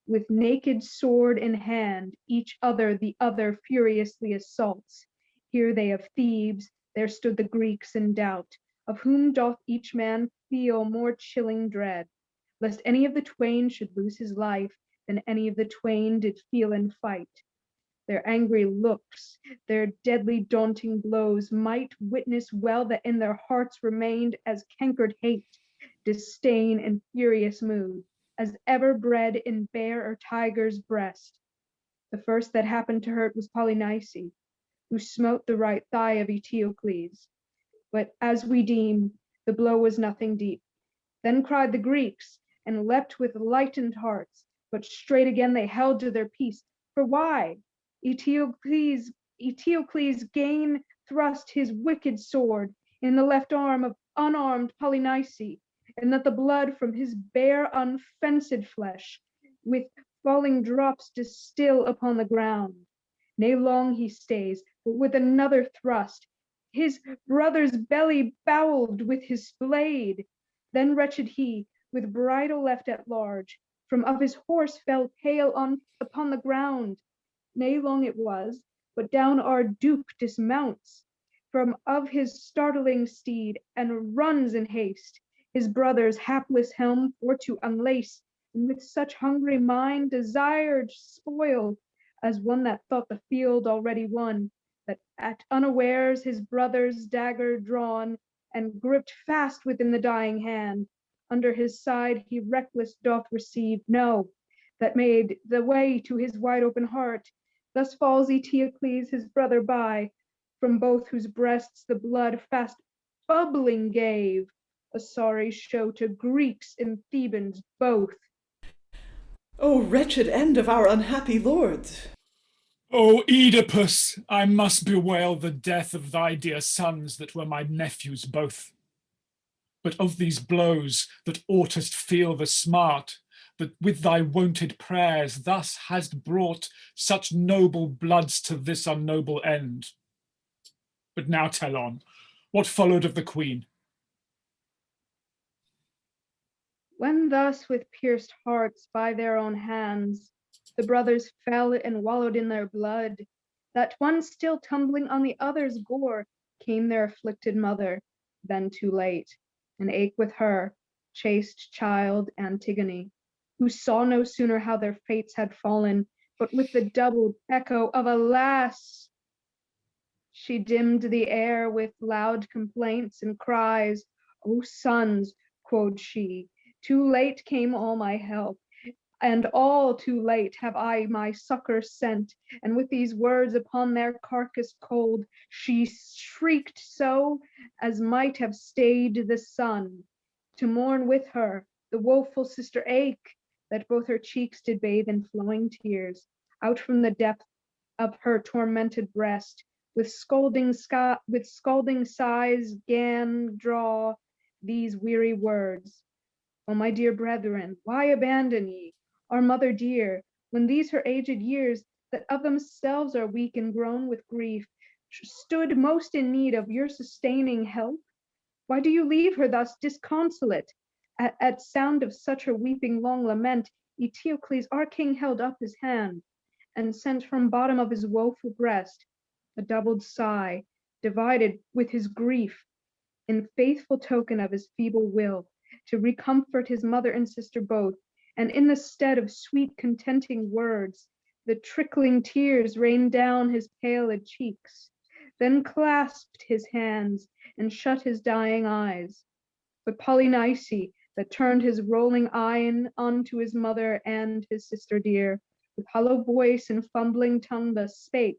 with naked sword in hand, each other the other furiously assaults. Here they of Thebes, there stood the Greeks in doubt, of whom doth each man feel more chilling dread, lest any of the twain should lose his life than any of the twain did feel in fight. Their angry looks, their deadly daunting blows might witness well that in their hearts remained as cankered hate, disdain, and furious mood, as ever bred in bear or tiger's breast. The first that happened to hurt was Polynice, who smote the right thigh of Eteocles. But as we deem, the blow was nothing deep. Then cried the Greeks, and leapt with lightened hearts, but straight again they held to their peace. For why? Eteocles gain thrust his wicked sword in the left arm of unarmed Polynice, and that the blood from his bare unfenced flesh with falling drops distill upon the ground. Nay, long he stays, but with another thrust, his brother's belly bowled with his blade. Then wretched he, with bridle left at large, from of his horse fell pale upon the ground. Nay, long it was, but down our Duke dismounts from of his startling steed, and runs in haste, his brother's hapless helm for to unlace, and with such hungry mind desired spoil, as one that thought the field already won, that at unawares his brother's dagger drawn, and gripped fast within the dying hand, under his side he reckless doth receive, no, that made the way to his wide open heart. Thus falls Eteocles his brother by, from both whose breasts the blood fast bubbling gave, a sorry show to Greeks and Thebans both. O wretched end of our unhappy lords! O Oedipus, I must bewail the death of thy dear sons that were my nephews both. But of these blows that oughtest feel the smart, that with thy wonted prayers thus hast brought such noble bloods to this unnoble end. But now tell on, what followed of the queen? When thus with pierced hearts by their own hands the brothers fell and wallowed in their blood, that one still tumbling on the other's gore, came their afflicted mother, then too late, and ache with her, chaste child Antigone, who saw no sooner how their fates had fallen, but with the doubled echo of alas, she dimmed the air with loud complaints and cries. O sons, quoth she, too late came all my help, and all too late have I my succor sent. And with these words upon their carcass cold, she shrieked so as might have stayed the sun. To mourn with her, the woeful sister ache, that both her cheeks did bathe in flowing tears, out from the depth of her tormented breast, with scalding sighs gan draw these weary words. O my dear brethren, why abandon ye our mother dear, when these her aged years, that of themselves are weak and grown with grief, stood most in need of your sustaining help? Why do you leave her thus disconsolate? At sound of such her weeping long lament, Eteocles our king held up his hand, and sent from bottom of his woeful breast a doubled sigh, divided with his grief, in faithful token of his feeble will, to recomfort his mother and sister both. And in the stead of sweet contenting words, the trickling tears rained down his paled cheeks, then clasped his hands and shut his dying eyes. But Polynice, that turned his rolling eye unto his mother and his sister dear, with hollow voice and fumbling tongue thus spake,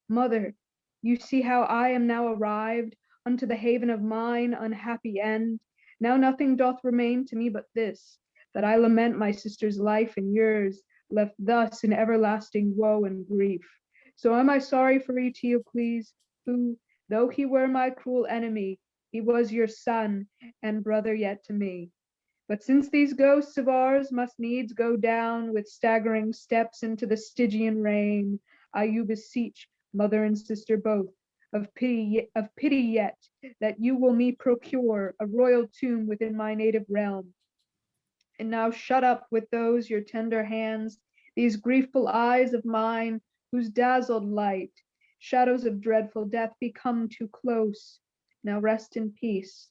Mother, you see how I am now arrived unto the haven of mine unhappy end. Now nothing doth remain to me but this, that I lament my sister's life and yours, left thus in everlasting woe and grief. So am I sorry for Eteocles, who, though he were my cruel enemy, he was your son and brother yet to me. But since these ghosts of ours must needs go down with staggering steps into the Stygian rain, I you beseech, mother and sister both, of pity yet, that you will me procure a royal tomb within my native realm. And now shut up with those your tender hands, these griefful eyes of mine, whose dazzled light, shadows of dreadful death become too close. Now rest in peace.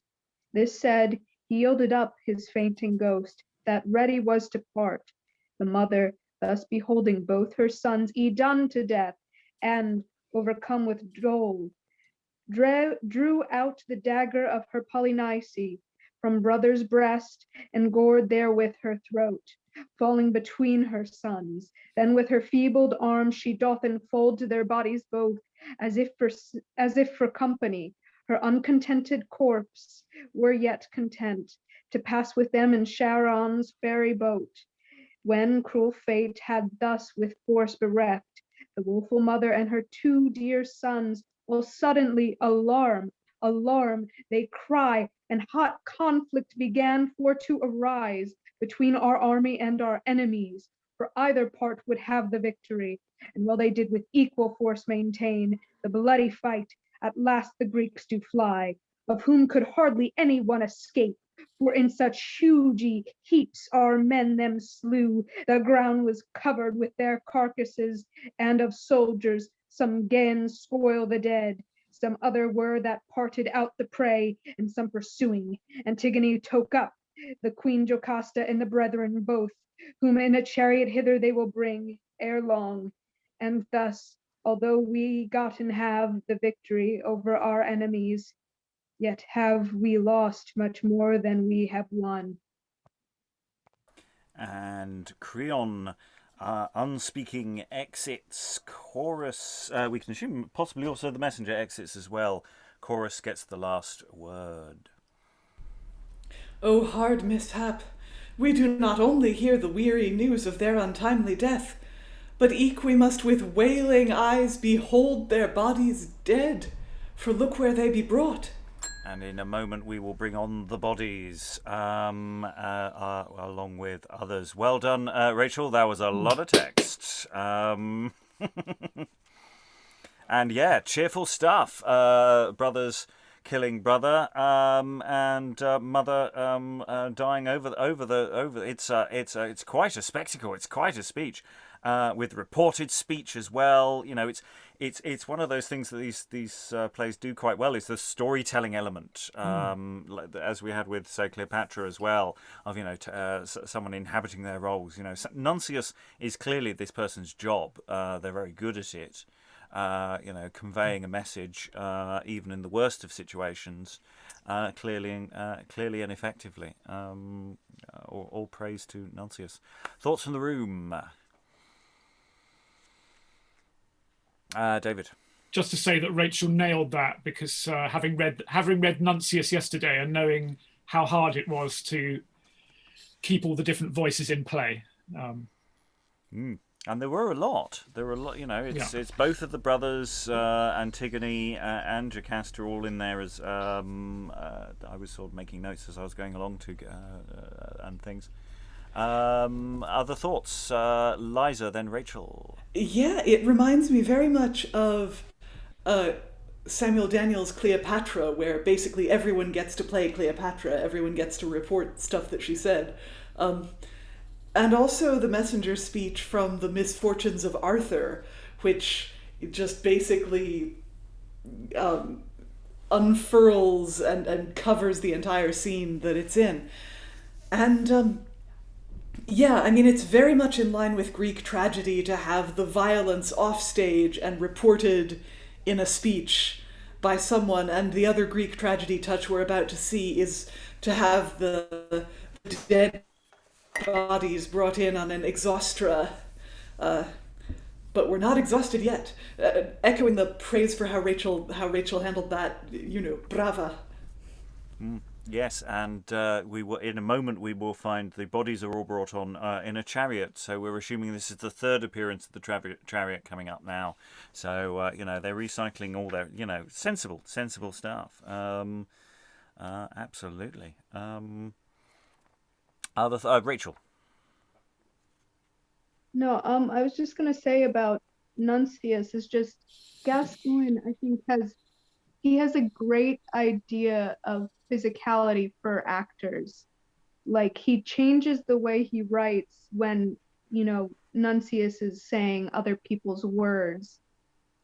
This said, he yielded up his fainting ghost, that ready was to part. The mother, thus beholding both her sons done to death, and, overcome with dole, drew out the dagger of her Polynice from brother's breast, and gored therewith her throat, falling between her sons. Then with her feebled arms she doth enfold to their bodies both, as if for company. Her uncontented corpse were yet content to pass with them in Charon's fairy boat, when cruel fate had thus with force bereft the woeful mother and her two dear sons. All suddenly alarm, they cry, and hot conflict began for to arise between our army and our enemies, for either part would have the victory. And while they did with equal force maintain the bloody fight, at last the Greeks do fly, of whom could hardly any one escape, for in such huge heaps our men them slew, the ground was covered with their carcasses, and of soldiers some gan spoil the dead, some other were that parted out the prey, and some pursuing. Antigone took up the queen Jocasta and the brethren both, whom in a chariot hither they will bring ere long. And thus, although we gotten have the victory over our enemies, yet have we lost much more than we have won. and Creon, unspeaking, exits. Chorus, we can assume possibly also the messenger exits as well. Chorus gets the last word. O hard mishap! We do not only hear the weary news of their untimely death, but eke we must with wailing eyes behold their bodies dead, for look where they be brought. And in a moment we will bring on the bodies, along with others. Well done, Rachael. That was a lot of text. And yeah, cheerful stuff. Brothers killing brother, and mother dying over. It's quite a spectacle. It's quite a speech, with reported speech as well. You know, it's one of those things that these plays do quite well, is the storytelling element, as we had with, say, Cleopatra as well, of, you know, someone inhabiting their roles. You know, Nuntius is clearly this person's job. They're very good at it. You know, conveying a message, even in the worst of situations, clearly and effectively. All praise to Nuntius. Thoughts from the room? David. Just to say that Rachael nailed that, because having read Nuntius yesterday and knowing how hard it was to keep all the different voices in play. And there were a lot. You know, it's both of the brothers, Antigone and Jocasta, all in there as I was sort of making notes as I was going along and things. Other thoughts? Liza, then Rachael. Yeah, it reminds me very much of Samuel Daniels' Cleopatra, where basically everyone gets to play Cleopatra, everyone gets to report stuff that she said. And also the messenger speech from The Misfortunes of Arthur, which just basically unfurls and covers the entire scene that it's in. And yeah, I mean, it's very much in line with Greek tragedy to have the violence offstage and reported in a speech by someone, and the other Greek tragedy touch we're about to see is to have the dead bodies brought in on an exhaustra, but we're not exhausted yet. Echoing the praise for how Rachael handled that, you know, brava. Yes, and in a moment we will find the bodies are all brought on in a chariot. So we're assuming this is the third appearance of the chariot coming up now. So you know, they're recycling all their, you know, sensible stuff. Absolutely. Rachael. No, I was just gonna say about Nuntius is just Gascoigne, I think, has a great idea of physicality for actors. Like, he changes the way he writes when, you know, Nuntius is saying other people's words,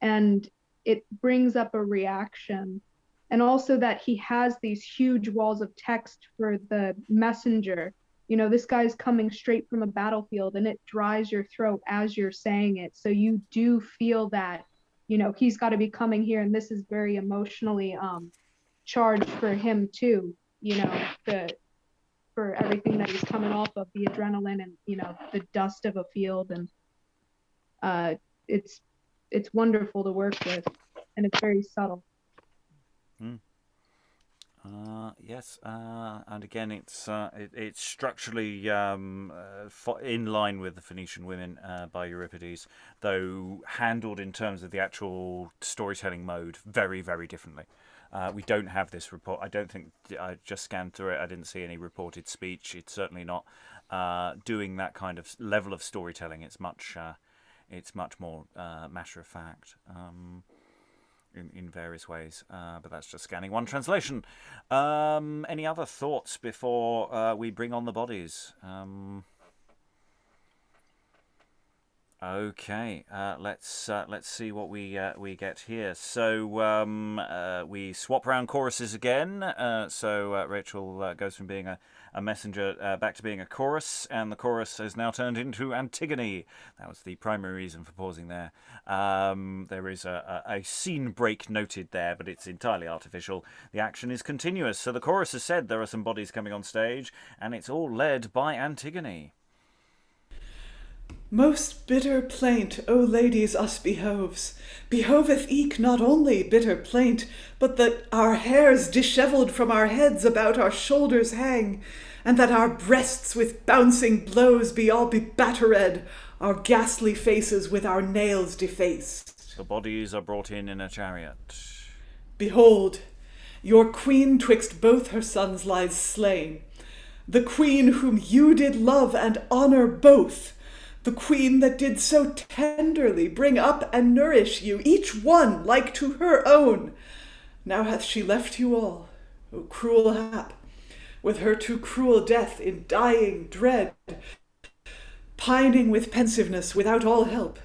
and it brings up a reaction. And also that he has these huge walls of text for the messenger. You know, this guy's coming straight from a battlefield, and it dries your throat as you're saying it. So you do feel that, you know, he's got to be coming here, and this is very emotionally charged for him too, you know, for everything that he's coming off of, the adrenaline and, you know, the dust of a field. And it's wonderful to work with, and it's very subtle. Yes, and again, it's structurally in line with the Phoenician Women by Euripides, though handled in terms of the actual storytelling mode very, very differently. We don't have this report. I don't think, I just scanned through it, I didn't see any reported speech. It's certainly not doing that kind of level of storytelling. It's much more matter of fact. In various ways, but that's just scanning one translation. Any other thoughts before we bring on the bodies? Okay, let's see what we get here. So we swap around choruses again. So Rachael goes from being a messenger back to being a chorus, and the chorus has now turned into Antigone. That was the primary reason for pausing there. There is a scene break noted there, but it's entirely artificial. The action is continuous. So the chorus has said there are some bodies coming on stage, and it's all led by Antigone. Most bitter plaint, O ladies, us behoveth eke not only bitter plaint, but that our hairs dishevelled from our heads about our shoulders hang, and that our breasts with bouncing blows be all bebattered, our ghastly faces with our nails defaced. The bodies are brought in a chariot. Behold, your queen twixt both her sons lies slain, the queen whom you did love and honour both, the queen that did so tenderly bring up and nourish you, each one like to her own. Now hath she left you all, O cruel hap, with her too cruel death in dying dread, pining with pensiveness without all help.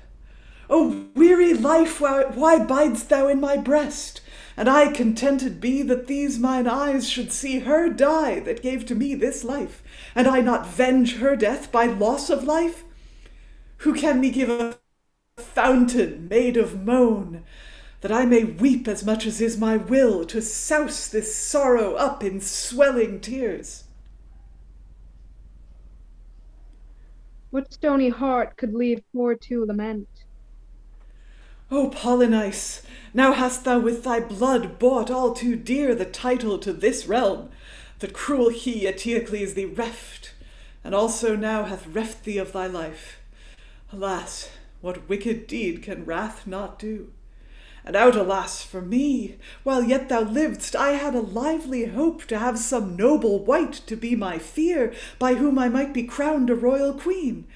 O weary life, why bidest thou in my breast? And I contented be that these mine eyes should see her die that gave to me this life, and I not venge her death by loss of life? Who can me give a fountain made of moan, that I may weep as much as is my will, to souse this sorrow up in swelling tears? What stony heart could leave poor to lament? O Polynice, now hast thou with thy blood bought all too dear the title to this realm, that cruel he Eteocles thee reft, and also now hath reft thee of thy life. Alas, what wicked deed can wrath not do? And out, alas, for me, while yet thou liv'dst, I had a lively hope to have some noble wight to be my fere, by whom I might be crowned a royal queen.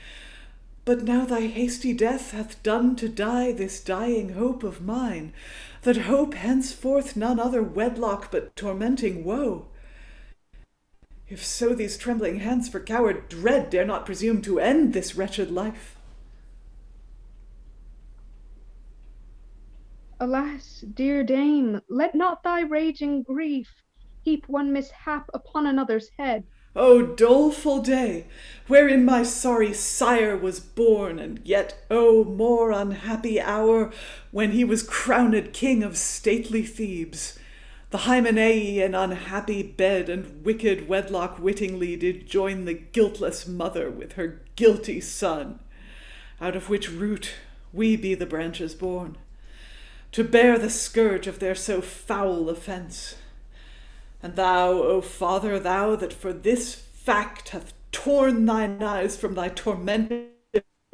But now thy hasty death hath done to die this dying hope of mine, that hope henceforth none other wedlock but tormenting woe. If so these trembling hands for coward dread dare not presume to end this wretched life. Alas, dear dame, let not thy raging grief heap one mishap upon another's head. O doleful day, wherein my sorry sire was born, and yet, O more unhappy hour, when he was crowned king of stately Thebes. The Hymenae in unhappy bed and wicked wedlock wittingly did join the guiltless mother with her guilty son, out of which root we be the branches born, to bear the scourge of their so foul offence. And thou, O father, thou that for this fact hath torn thine eyes from thy tormented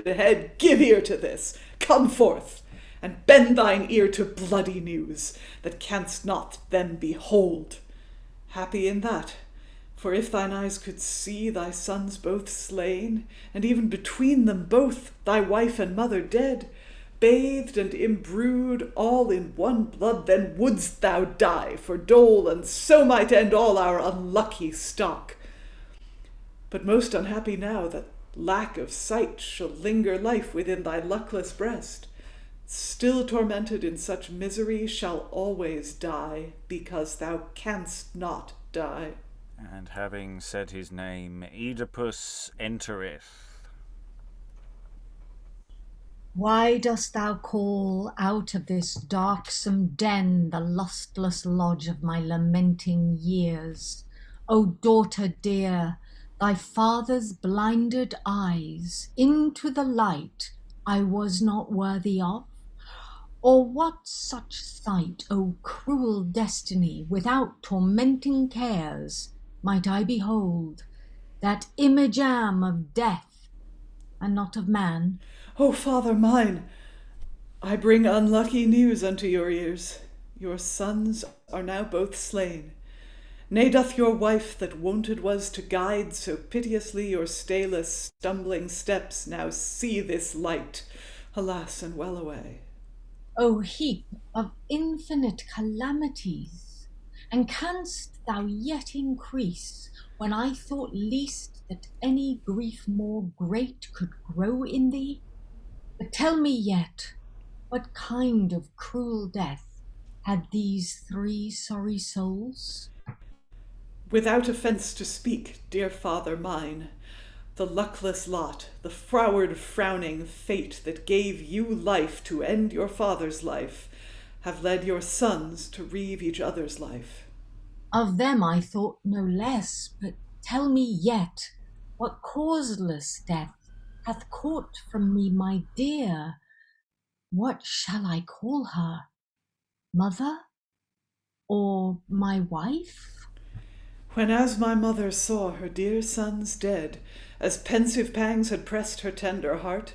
head, give ear to this, come forth, and bend thine ear to bloody news, that canst not then behold. Happy in that, for if thine eyes could see thy sons both slain, and even between them both thy wife and mother dead, bathed and imbrued all in one blood, then wouldst thou die for dole, and so might end all our unlucky stock. But most unhappy now that lack of sight shall linger life within thy luckless breast, still tormented in such misery shall always die, because thou canst not die. And having said his name, Oedipus entereth. Why dost thou call out of this darksome den the lustless lodge of my lamenting years? O daughter dear, thy father's blinded eyes into the light I was not worthy of? Or what such sight, O cruel destiny, without tormenting cares, might I behold, that imagam of death, and not of man? O father mine, I bring unlucky news unto your ears. Your sons are now both slain. Nay, doth your wife that wonted was to guide so piteously your stayless stumbling steps now see this light, alas, and well away. O heap of infinite calamities, and canst thou yet increase, when I thought least that any grief more great could grow in thee? But tell me yet, what kind of cruel death had these three sorry souls? Without offence to speak, dear father mine, the luckless lot, the froward frowning fate that gave you life to end your father's life, have led your sons to reave each other's life. Of them I thought no less, but tell me yet, what causeless death hath caught from me my dear. What shall I call her? Mother? Or my wife? When as my mother saw her dear sons dead, as pensive pangs had pressed her tender heart,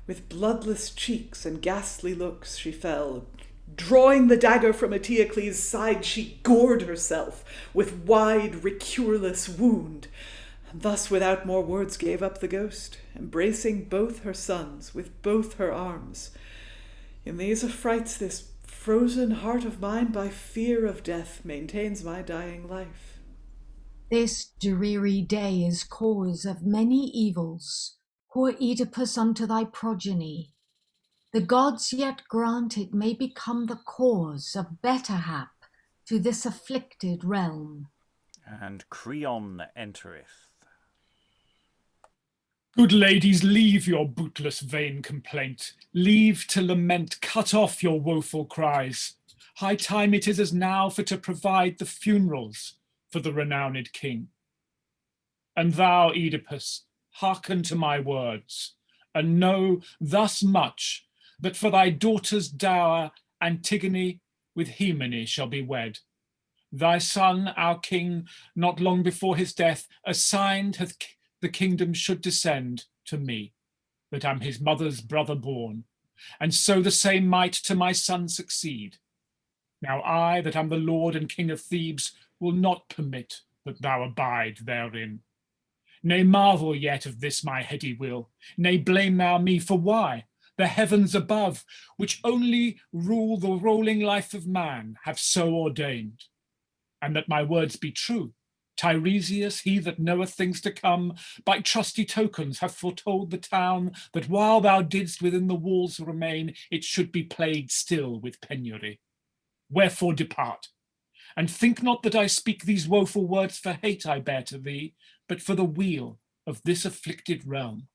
with bloodless cheeks and ghastly looks she fell. Drawing the dagger from Eteocles' side, she gored herself with wide, recureless wound, and thus without more words gave up the ghost, embracing both her sons with both her arms. In these affrights this frozen heart of mine by fear of death maintains my dying life. This dreary day is cause of many evils. Poor Oedipus, unto thy progeny. The gods yet grant it may become the cause of better hap to this afflicted realm. And Creon entereth. Good ladies, leave your bootless vain complaint. Leave to lament, cut off your woeful cries. High time it is as now for to provide the funerals for the renowned king. And thou, Oedipus, hearken to my words, and know thus much, that for thy daughter's dower Antigone with Hemone shall be wed. Thy son, our king, not long before his death, assigned hath the kingdom should descend to me, that am his mother's brother born, and so the same might to my son succeed. Now I, that am the lord and king of Thebes, will not permit that thou abide therein. Nay, marvel yet of this my heady will, nay, blame thou me, for why? The heavens above, which only rule the rolling life of man, have so ordained. And that my words be true, Tiresias, he that knoweth things to come, by trusty tokens hath foretold the town, that while thou didst within the walls remain, it should be plagued still with penury. Wherefore depart, and think not that I speak these woeful words for hate I bear to thee, but for the weal of this afflicted realm.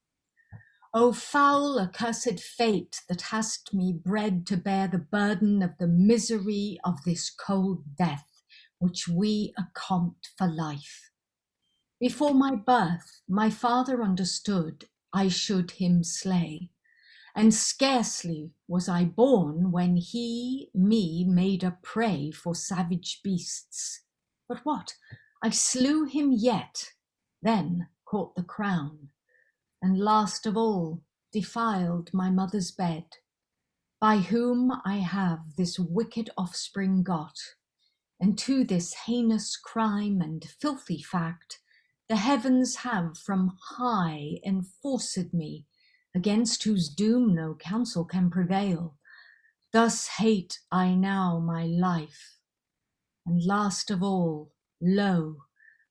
O foul accursed fate that hast me bred to bear the burden of the misery of this cold death, which we accompt for life. Before my birth, my father understood I should him slay, and scarcely was I born when he me made a prey for savage beasts. But what? I slew him yet, then caught the crown, and last of all defiled my mother's bed, by whom I have this wicked offspring got, and to this heinous crime and filthy fact the heavens have from high enforced me, against whose doom no counsel can prevail. Thus hate I now my life, and last of all, lo,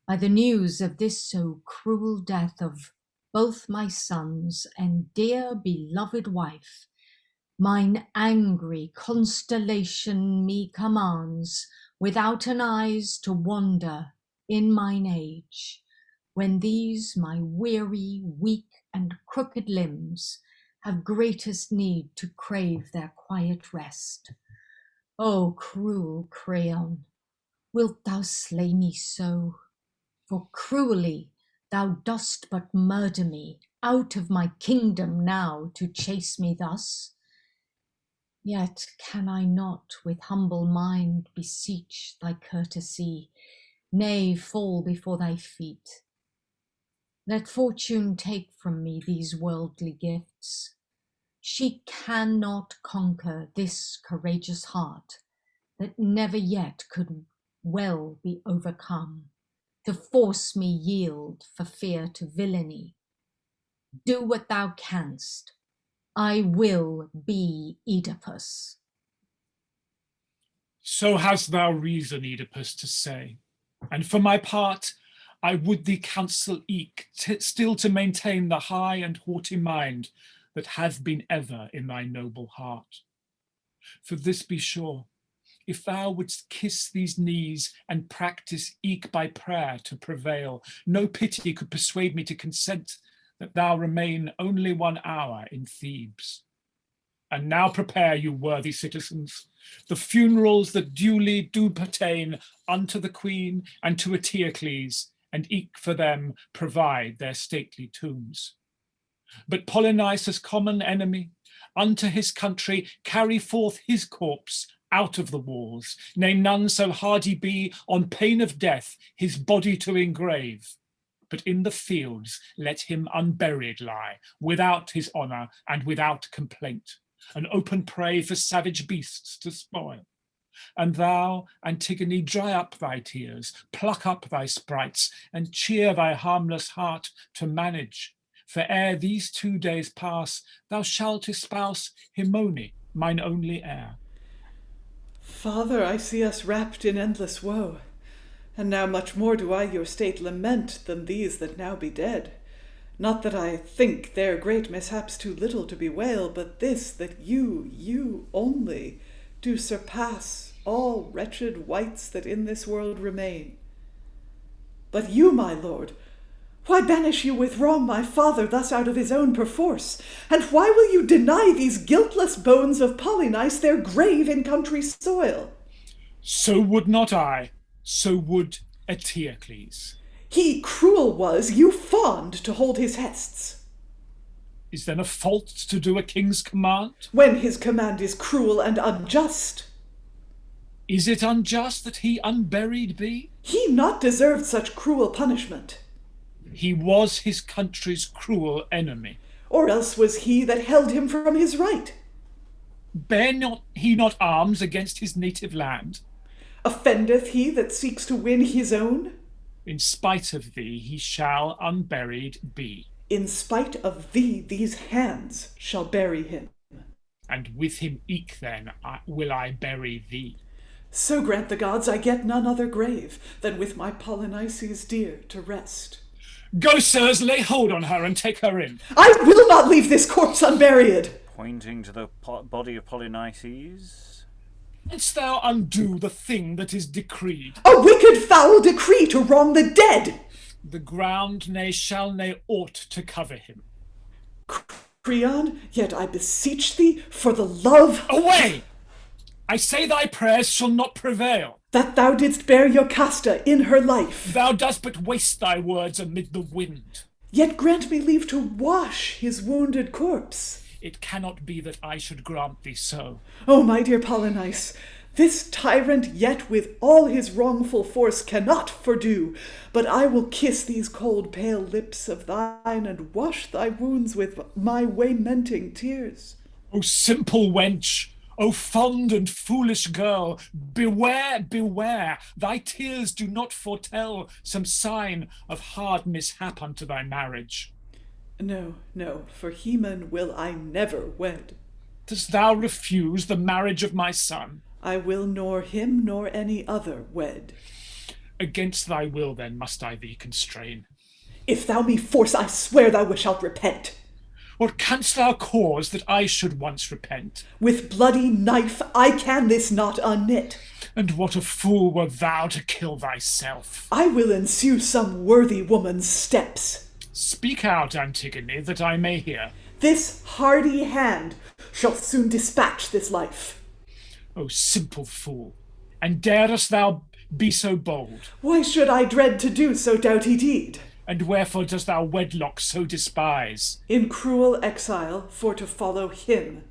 by the news of this so cruel death of both my sons and dear beloved wife, mine angry constellation me commands without an eyes to wander in mine age, when these my weary, weak, and crooked limbs have greatest need to crave their quiet rest. O cruel Creon, wilt thou slay me so? For cruelly thou dost but murder me, out of my kingdom now to chase me thus. Yet can I not with humble mind beseech thy courtesy, nay, fall before thy feet. Let fortune take from me these worldly gifts. She cannot conquer this courageous heart that never yet could well be overcome, to force me yield for fear to villainy. Do what thou canst. I will be Oedipus. So hast thou reason, Oedipus, to say, and for my part, I would thee counsel eke still to maintain the high and haughty mind that hath been ever in thy noble heart. For this be sure, if thou wouldst kiss these knees and practice eke by prayer to prevail, no pity could persuade me to consent that thou remain only 1 hour in Thebes. And now prepare, you worthy citizens, the funerals that duly do pertain unto the queen and to Eteocles, and eke for them provide their stately tombs. But Polynices' common enemy, unto his country carry forth his corpse out of the walls, nay, none so hardy be, on pain of death, his body to engrave. But in the fields let him unburied lie, without his honour and without complaint, an open prey for savage beasts to spoil. And thou, Antigone, dry up thy tears, pluck up thy sprites, and cheer thy harmless heart to manage. For ere these 2 days pass, thou shalt espouse Himone, mine only heir. Father, I see us wrapped in endless woe, and now much more do I your state lament than these that now be dead. Not that I think their great mishaps too little to bewail, but this, that you only, do surpass all wretched wights that in this world remain. But you, my lord, why banish you with wrong my father thus out of his own perforce? And why will you deny these guiltless bones of Polynice their grave in country soil? So would not I, so would Eteocles. He cruel was, you fond to hold his hests. Is then a fault to do a king's command? When his command is cruel and unjust. Is it unjust that he unburied be? He not deserved such cruel punishment. He was his country's cruel enemy. Or else was he that held him from his right. Bear not he not arms against his native land? Offendeth he that seeks to win his own? In spite of thee he shall unburied be. In spite of thee these hands shall bury him. And with him eke then will I bury thee. So grant the gods I get none other grave than with my Polynices dear to rest. Go, sirs, lay hold on her and take her in. I will not leave this corpse unburied. Pointing to the body of Polynices. Canst thou undo the thing that is decreed? A wicked foul decree to wrong the dead. The ground shall nay aught to cover him. Creon, yet I beseech thee for the love... Away! I say thy prayers shall not prevail. That thou didst bear Jocasta in her life. Thou dost but waste thy words amid the wind. Yet grant me leave to wash his wounded corpse. It cannot be that I should grant thee so. O my dear Polynice, this tyrant yet with all his wrongful force cannot fordo, but I will kiss these cold pale lips of thine and wash thy wounds with my waymenting tears. O simple wench! O fond and foolish girl, beware, beware, thy tears do not foretell some sign of hard mishap unto thy marriage. No, for Haemon will I never wed. Dost thou refuse the marriage of my son? I will nor him nor any other wed. Against thy will then must I thee constrain. If thou me force, I swear thou shalt repent. What canst thou cause that I should once repent? With bloody knife I can this knot unknit. And what a fool wert thou to kill thyself? I will ensue some worthy woman's steps. Speak out, Antigone, that I may hear. This hardy hand shall soon dispatch this life. O simple fool, and darest thou be so bold? Why should I dread to do so doughty deed? And wherefore dost thou wedlock so despise? In cruel exile, for to follow him.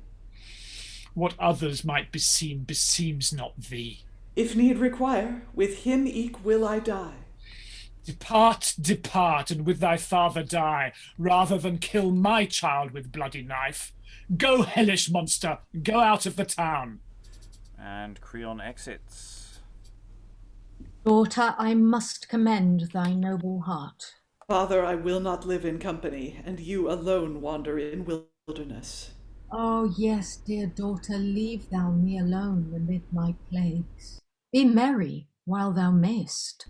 What others might beseem beseems not thee. If need require, with him eke will I die. Depart, depart, and with thy father die, rather than kill my child with bloody knife. Go, hellish monster, go out of the town. And Creon exits. Daughter, I must commend thy noble heart. Father, I will not live in company, and you alone wander in wilderness. Oh, yes, dear daughter, leave thou me alone amid my plagues. Be merry while thou mayst.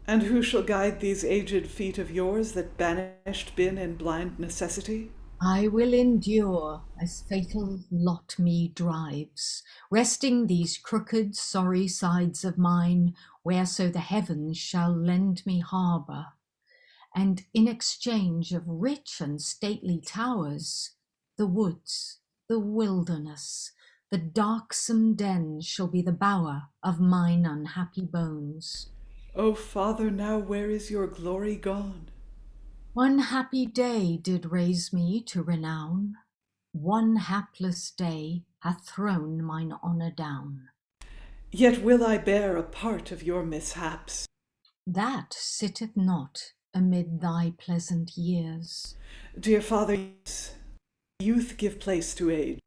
And who shall guide these aged feet of yours that banished been in blind necessity? I will endure as fatal lot me drives, resting these crooked, sorry sides of mine, whereso the heavens shall lend me harbour. And in exchange of rich and stately towers, the woods, the wilderness, the darksome dens shall be the bower of mine unhappy bones. O Father, now where is your glory gone? One happy day did raise me to renown, one hapless day hath thrown mine honour down. Yet will I bear a part of your mishaps. That sitteth not amid thy pleasant years. Dear father, youth give place to age.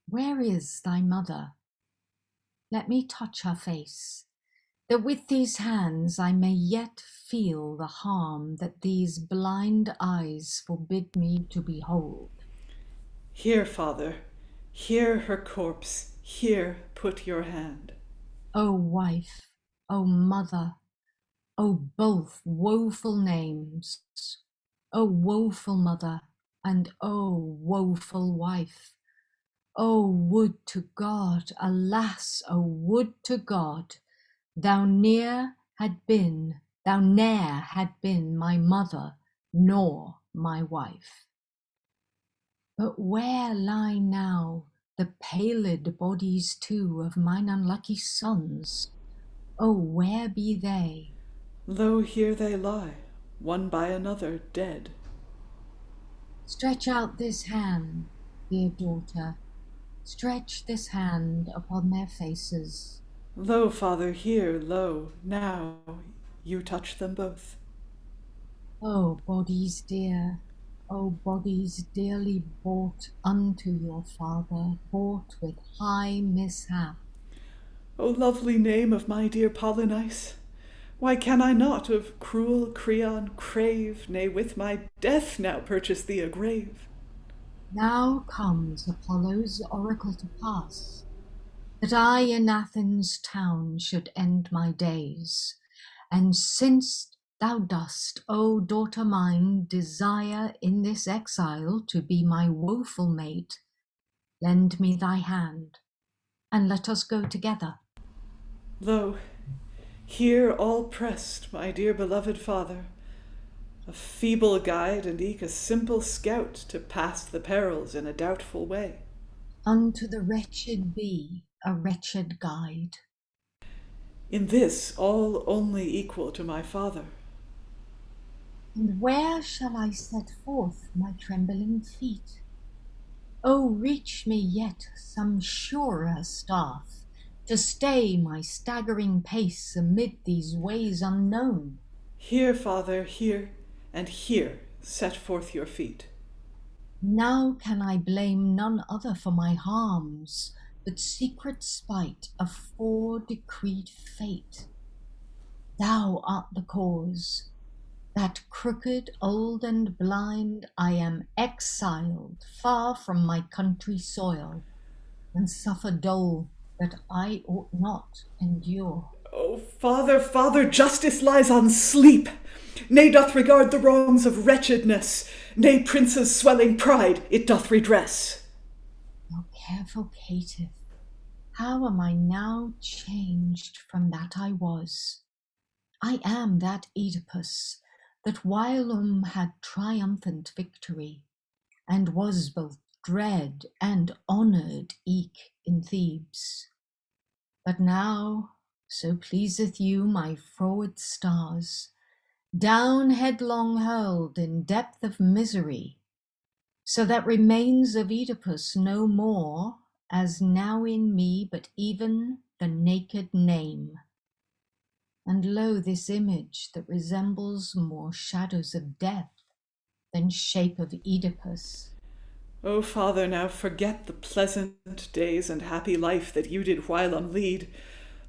Where is thy mother? Let me touch her face, that with these hands I may yet feel the harm that these blind eyes forbid me to behold. Here, father, here her corpse, here put your hand. O wife, O mother, O both woeful names, O woeful mother, and O woeful wife. O would to God, alas, O would to God, thou ne'er had been my mother, nor my wife. But where lie now the paled bodies too of mine unlucky sons? O where be they? Lo, here they lie, one by another dead. Stretch out this hand, dear daughter, stretch this hand upon their faces. Lo, father, here, lo, now, you touch them both. O bodies dear, O bodies dearly bought unto your father, bought with high mishap. O lovely name of my dear Polynice, why can I not of cruel Creon crave, nay, with my death now purchase thee a grave? Now comes Apollo's oracle to pass, that I in Athens town should end my days. And since thou dost, O daughter mine, desire in this exile to be my woeful mate, lend me thy hand, and let us go together. Lo, here all pressed, my dear beloved father, a feeble guide and eke a simple scout to pass the perils in a doubtful way. Unto the wretched be a wretched guide. In this all only equal to my father. And where shall I set forth my trembling feet? Oh, reach me yet some surer staff, to stay my staggering pace amid these ways unknown. Here, father, here, and here set forth your feet. Now can I blame none other for my harms, but secret spite of fore-decreed fate. Thou art the cause, that crooked, old, and blind, I am exiled far from my country soil, and suffer dole that I ought not endure. Oh, father, father, justice lies on sleep, nay, doth regard the wrongs of wretchedness, nay, prince's swelling pride it doth redress. O careful caitiff, how am I now changed from that I was? I am that Oedipus, that whilom had triumphant victory, and was both dread and honoured eke in Thebes. But now, so pleaseth you my froward stars, down headlong hurled in depth of misery, so that remains of Oedipus no more, as now in me but even the naked name. And lo, this image that resembles more shadows of death than shape of Oedipus. O father, now forget the pleasant days and happy life that you did whilom lead,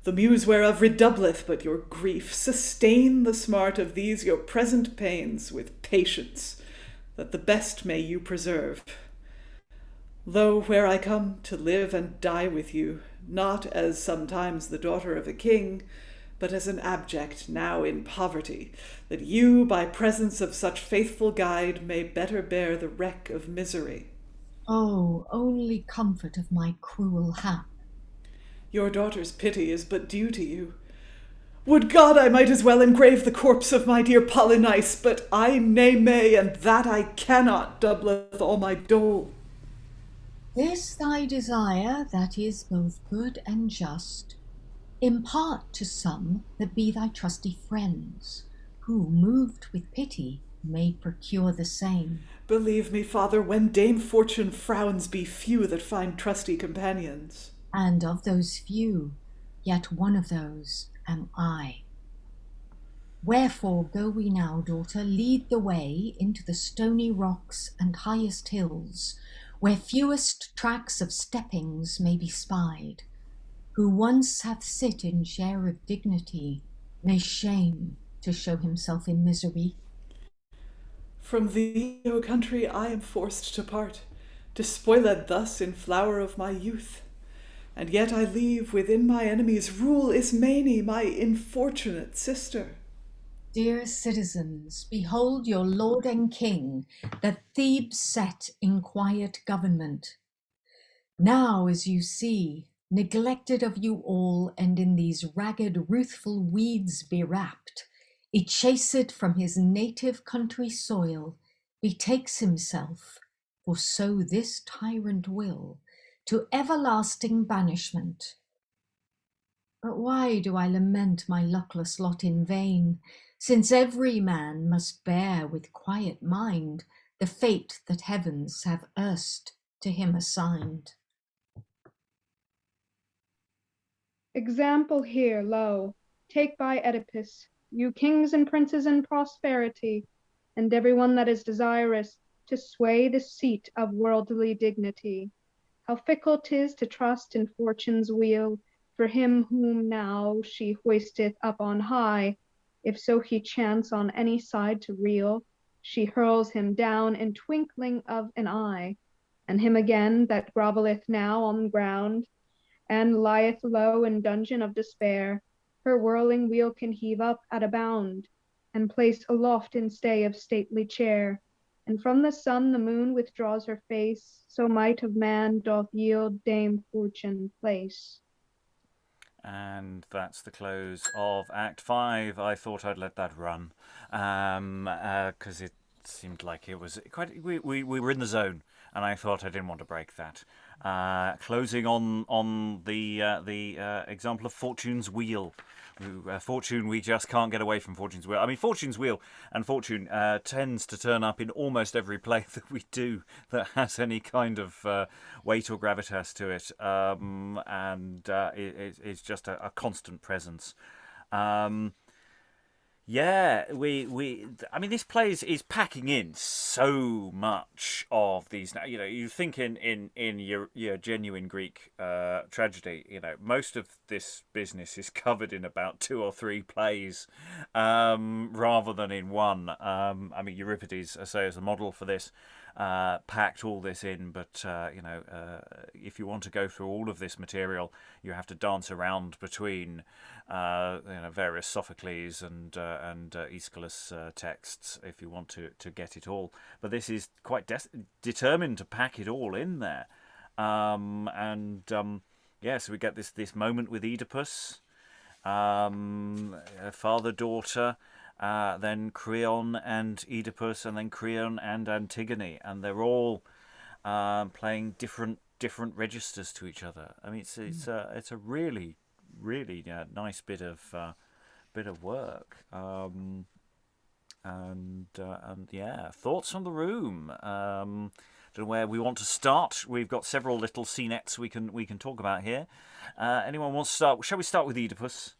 the muse whereof redoubleth but your grief. Sustain the smart of these your present pains with patience, that the best may you preserve. Lo, where I come to live and die with you, not as sometimes the daughter of a king, but as an abject now in poverty, that you, by presence of such faithful guide, may better bear the wreck of misery. Oh, only comfort of my cruel hap. Your daughter's pity is but due to you. Would God I might as well engrave the corpse of my dear Polynice, but I nay may, and that I cannot, doubleth all my dole. This thy desire, that is both good and just, impart to some that be thy trusty friends, who, moved with pity, may procure the same. Believe me, father, when Dame Fortune frowns, be few that find trusty companions. And of those few, yet one of those am I. Wherefore go we now, daughter, lead the way into the stony rocks and highest hills, where fewest tracks of steppings may be spied. Who once hath sit in share of dignity, may shame to show himself in misery. From thee, O country, I am forced to part, despoiled thus in flower of my youth. And yet I leave within my enemies' rule Ismene, my infortunate sister. Dear citizens, behold your lord and king, that Thebes set in quiet government. Now, as you see, neglected of you all, and in these ragged, ruthful weeds bewrapped, he chased from his native country soil, betakes himself, for so this tyrant will, to everlasting banishment. But why do I lament my luckless lot in vain, since every man must bear with quiet mind the fate that heavens have erst to him assigned? Example here, lo, take by Oedipus, you kings and princes in prosperity, and everyone that is desirous to sway the seat of worldly dignity. How fickle 'tis to trust in fortune's wheel, for him whom now she hoisteth up on high. If so he chance on any side to reel, she hurls him down in twinkling of an eye. And him again that grovelleth now on ground, and lieth low in dungeon of despair, her whirling wheel can heave up at a bound, and place aloft in stay of stately chair. And from the sun the moon withdraws her face, so might of man doth yield Dame Fortune place. And that's the close of Act 5. I thought I'd let that run because it seemed like it was quite. We were in the zone, and I thought I didn't want to break that. Closing on the example of Fortune's Wheel. Fortune, we just can't get away from Fortune's Wheel. I mean, Fortune's Wheel and Fortune tends to turn up in almost every play that we do that has any kind of weight or gravitas to it, and it's just a constant presence. Yeah, I mean, this play is packing in so much of these. You know, you think in your genuine Greek tragedy, you know, most of this business is covered in about 2 or 3 plays, rather than in one. I mean, Euripides, I say, as a model for this, packed all this in, but you know, if you want to go through all of this material, you have to dance around between you know, various Sophocles and Aeschylus texts if you want to get it all. But this is quite determined to pack it all in there, yeah. So we get this moment with Oedipus, father daughter. Then Creon and Oedipus, and then Creon and Antigone, and they're all playing different registers to each other. I mean, it's a really nice bit of work. And yeah, thoughts from the room. Don't know where we want to start. We've got several little scenettes we can talk about here. Anyone wants to start? Shall we start with Oedipus?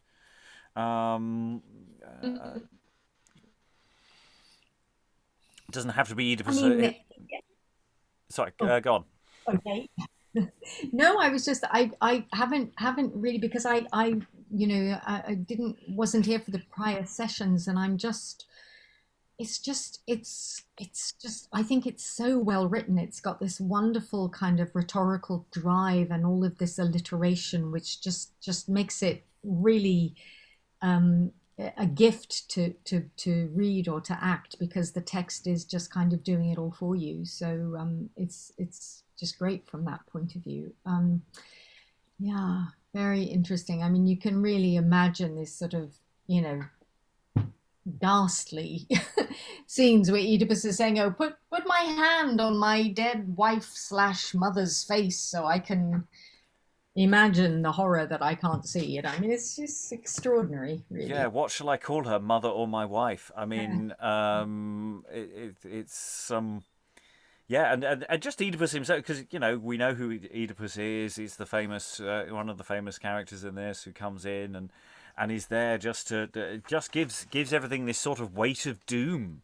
It doesn't have to be Oedipus. I mean, sorry, go on. Okay. No, I was just I haven't really, because I you know, I wasn't here for the prior sessions, and I'm just it's just I think it's so well written. It's got this wonderful kind of rhetorical drive and all of this alliteration, which just makes it really a gift to read or to act, because the text is just kind of doing it all for you. So it's just great from that point of view. Yeah, very interesting. I mean, you can really imagine this sort of, you know, ghastly scenes where Oedipus is saying, "Oh, put my hand on my dead wife / mother's face so I can imagine the horror that I can't see. And I mean, it's just extraordinary, really. Yeah, what shall I call her, mother or my wife? I mean, it's yeah, and just Oedipus himself, because we know who Oedipus is. He's the famous one of the famous characters in this, who comes in and he's there just to just gives everything this sort of weight of doom.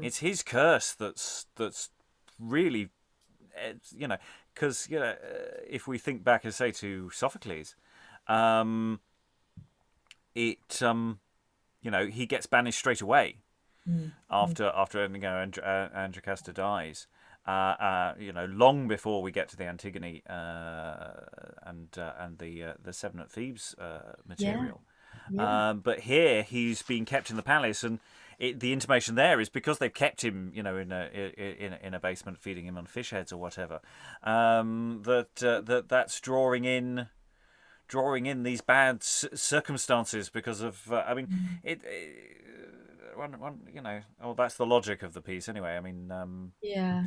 It's his curse that's really, because if we think back, as say, to Sophocles, he gets banished straight away after and Jocasta dies. Long before we get to the Antigone and the Seven at Thebes material. Yeah. But here he's being kept in the palace, and the intimation there is because they've kept him, in a basement, feeding him on fish heads or whatever. That's drawing in these bad circumstances because of. That's the logic of the piece anyway. I mean,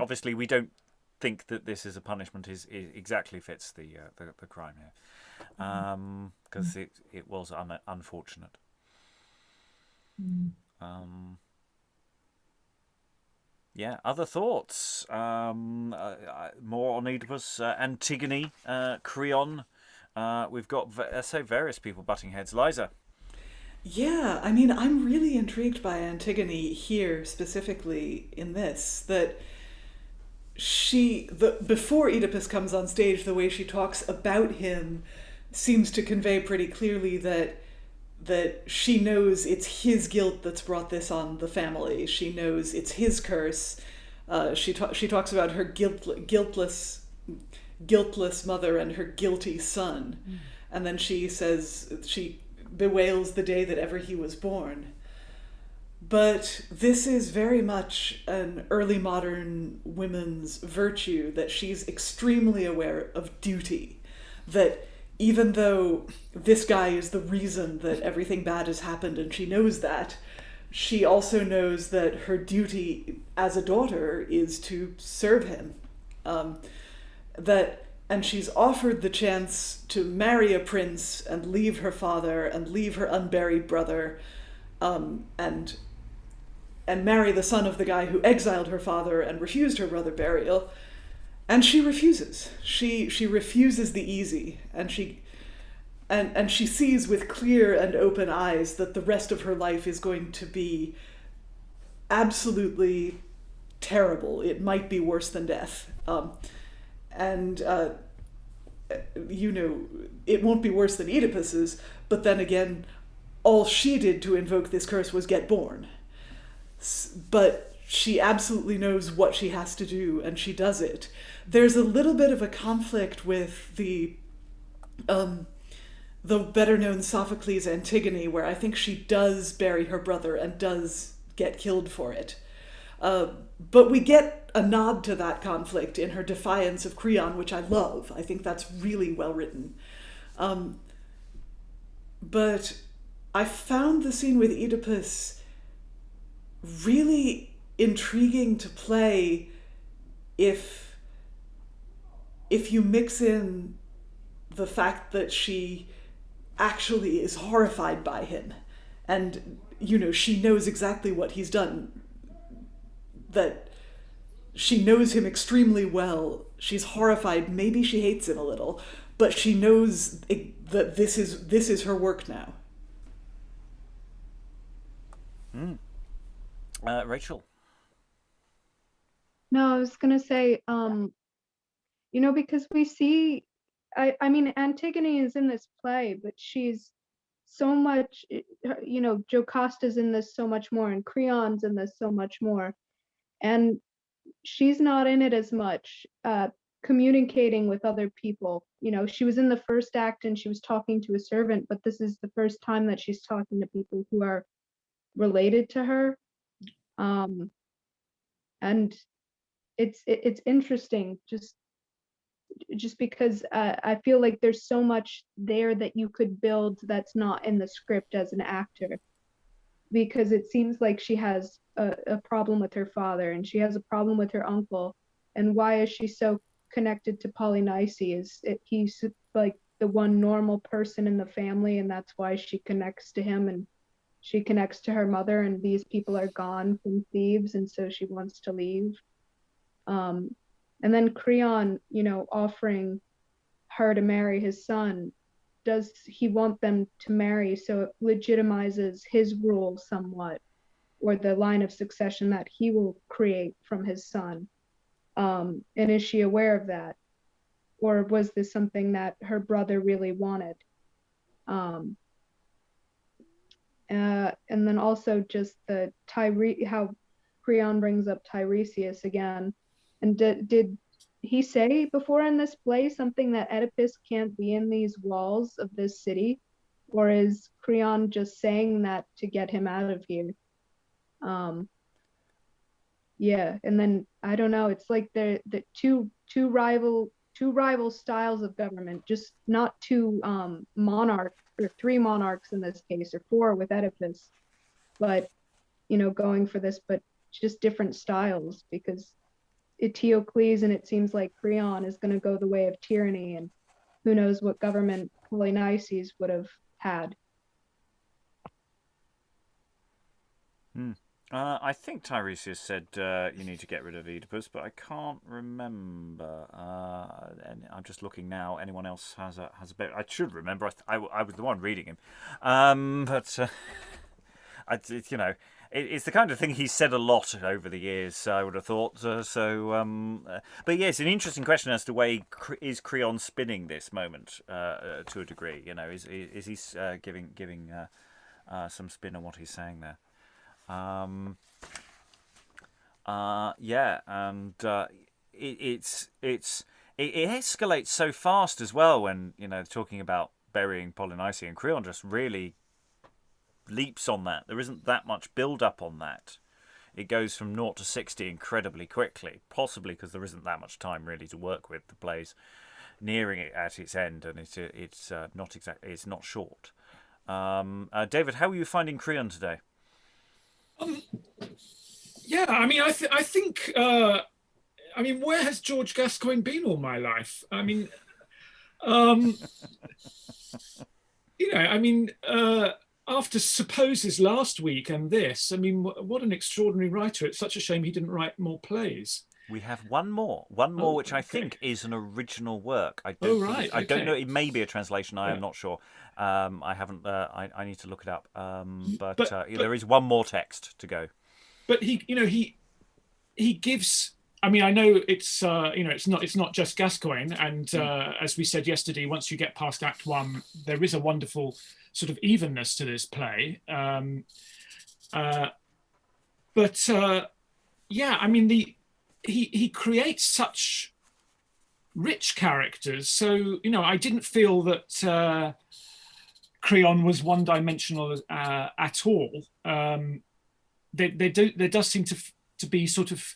obviously we don't think that this is a punishment is exactly fits the crime here, because it was unfortunate. Other thoughts? More on Oedipus, Antigone, Creon. We've got various people butting heads. Liza. Yeah, I mean, I'm really intrigued by Antigone here, specifically in this, that before Oedipus comes on stage, the way she talks about him seems to convey pretty clearly that she knows it's his guilt that's brought this on the family. She knows it's his curse. She talks about her guiltless mother and her guilty son, and then she says she bewails the day that ever he was born. But this is very much an early modern women's virtue, that she's extremely aware of duty, that even though this guy is the reason that everything bad has happened and she knows that, she also knows that her duty as a daughter is to serve him. And she's offered the chance to marry a prince and leave her father and leave her unburied brother, and marry the son of the guy who exiled her father and refused her brother burial. And she refuses. She refuses the easy, and she sees with clear and open eyes that the rest of her life is going to be absolutely terrible. It might be worse than death. It won't be worse than Oedipus's, but then again, all she did to invoke this curse was get born. But she absolutely knows what she has to do, and she does it. There's a little bit of a conflict with the better-known Sophocles Antigone, where I think she does bury her brother and does get killed for it. But we get a nod to that conflict in her defiance of Creon, which I love. I think that's really well written. But I found the scene with Oedipus really intriguing to play if you mix in the fact that she actually is horrified by him, and she knows exactly what he's done, that she knows him extremely well. She's horrified, maybe she hates him a little, but she knows that this is her work now. Rachael. No, I was gonna say, because we see, I mean, Antigone is in this play, but she's so much, Jocasta's in this so much more, and Creon's in this so much more, and she's not in it as much, communicating with other people. She was in the first act and she was talking to a servant, but this is the first time that she's talking to people who are related to her. And it's interesting just because I feel like there's so much there that you could build that's not in the script as an actor, because it seems like she has a problem with her father and she has a problem with her uncle, and why is she so connected to Polynices. He's like the one normal person in the family, and that's why she connects to him, and she connects to her mother, and these people are gone from Thebes, and so she wants to leave. And then Creon, offering her to marry his son, does he want them to marry so it legitimizes his rule somewhat, or the line of succession that he will create from his son? And is she aware of that? Or was this something that her brother really wanted? And then also just how Creon brings up Tiresias again. And did he say before in this play something that Oedipus can't be in these walls of this city? Or is Creon just saying that to get him out of here? Yeah, and then I don't know, it's like the two rival styles of government, just not two monarchs, or three monarchs in this case, or four with Oedipus, but going for this, but just different styles, because Eteocles and it seems like Creon is going to go the way of tyranny, and who knows what government Polynices would have had. I think Tiresias said you need to get rid of Oedipus, but I can't remember. And I'm just looking now. Anyone else has a bit? I should remember. I was the one reading him, but it's the kind of thing he's said a lot over the years. I would have thought. But yeah, it's an interesting question as to where is Creon spinning this moment to a degree. Is he giving some spin on what he's saying there? It escalates so fast as well when talking about burying Polynice, and Creon just really leaps on that. There isn't that much build up on that. It goes from 0 to 60 incredibly quickly, possibly because there isn't that much time really to work with. The play's nearing it at its end, and it's not short. David, how are you finding Creon today? Yeah, I mean, I think, where has George Gascoigne been all my life? I mean, after Supposes last week and this, I mean, what an extraordinary writer. It's such a shame he didn't write more plays. We have one more, which I think is an original work. I don't know. It may be a translation. I am not sure. I haven't. I need to look it up. But there is one more text to go. But he gives. I mean, I know it's it's not just Gascoigne, and as we said yesterday, once you get past Act 1, there is a wonderful sort of evenness to this play. He creates such rich characters. So, I didn't feel that Creon was one-dimensional at all. There does seem to be sort of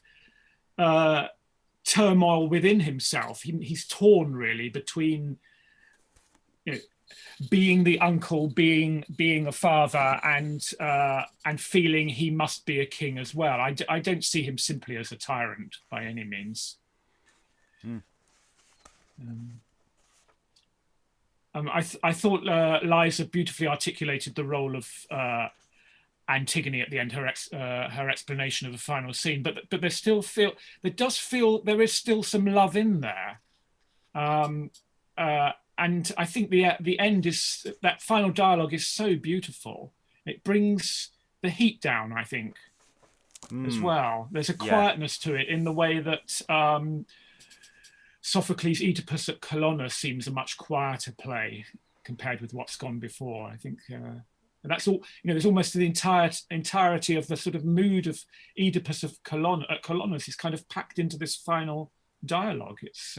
turmoil within himself. He's torn really between being the uncle, being a father, and feeling he must be a king as well. I don't see him simply as a tyrant by any means. I thought Liza beautifully articulated the role of Antigone at the end, her explanation of the final scene, but there is still some love in there. And I think the end is, that final dialogue is so beautiful. It brings the heat down, I think, as well. There's a quietness to it in the way that Sophocles' Oedipus at Colonna seems a much quieter play compared with what's gone before. I think that's all. There's almost the entirety of the sort of mood of Oedipus at Colonna's is kind of packed into this final dialogue. It's.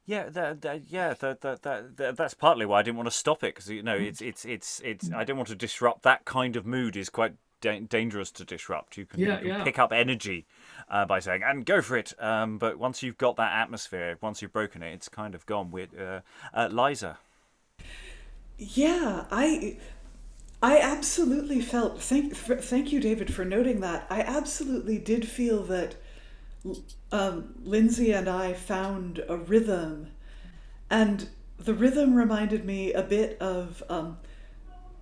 That's partly why I didn't want to stop it, because it's I don't want to disrupt that kind of mood. Is quite dangerous to disrupt. You can pick up energy by saying and go for it, but once you've got that atmosphere, once you've broken it, it's kind of gone. With Liza. Yeah, I absolutely felt. Thank you, David, for noting that. I absolutely did feel that Lynsey and I found a rhythm, and the rhythm reminded me a bit of,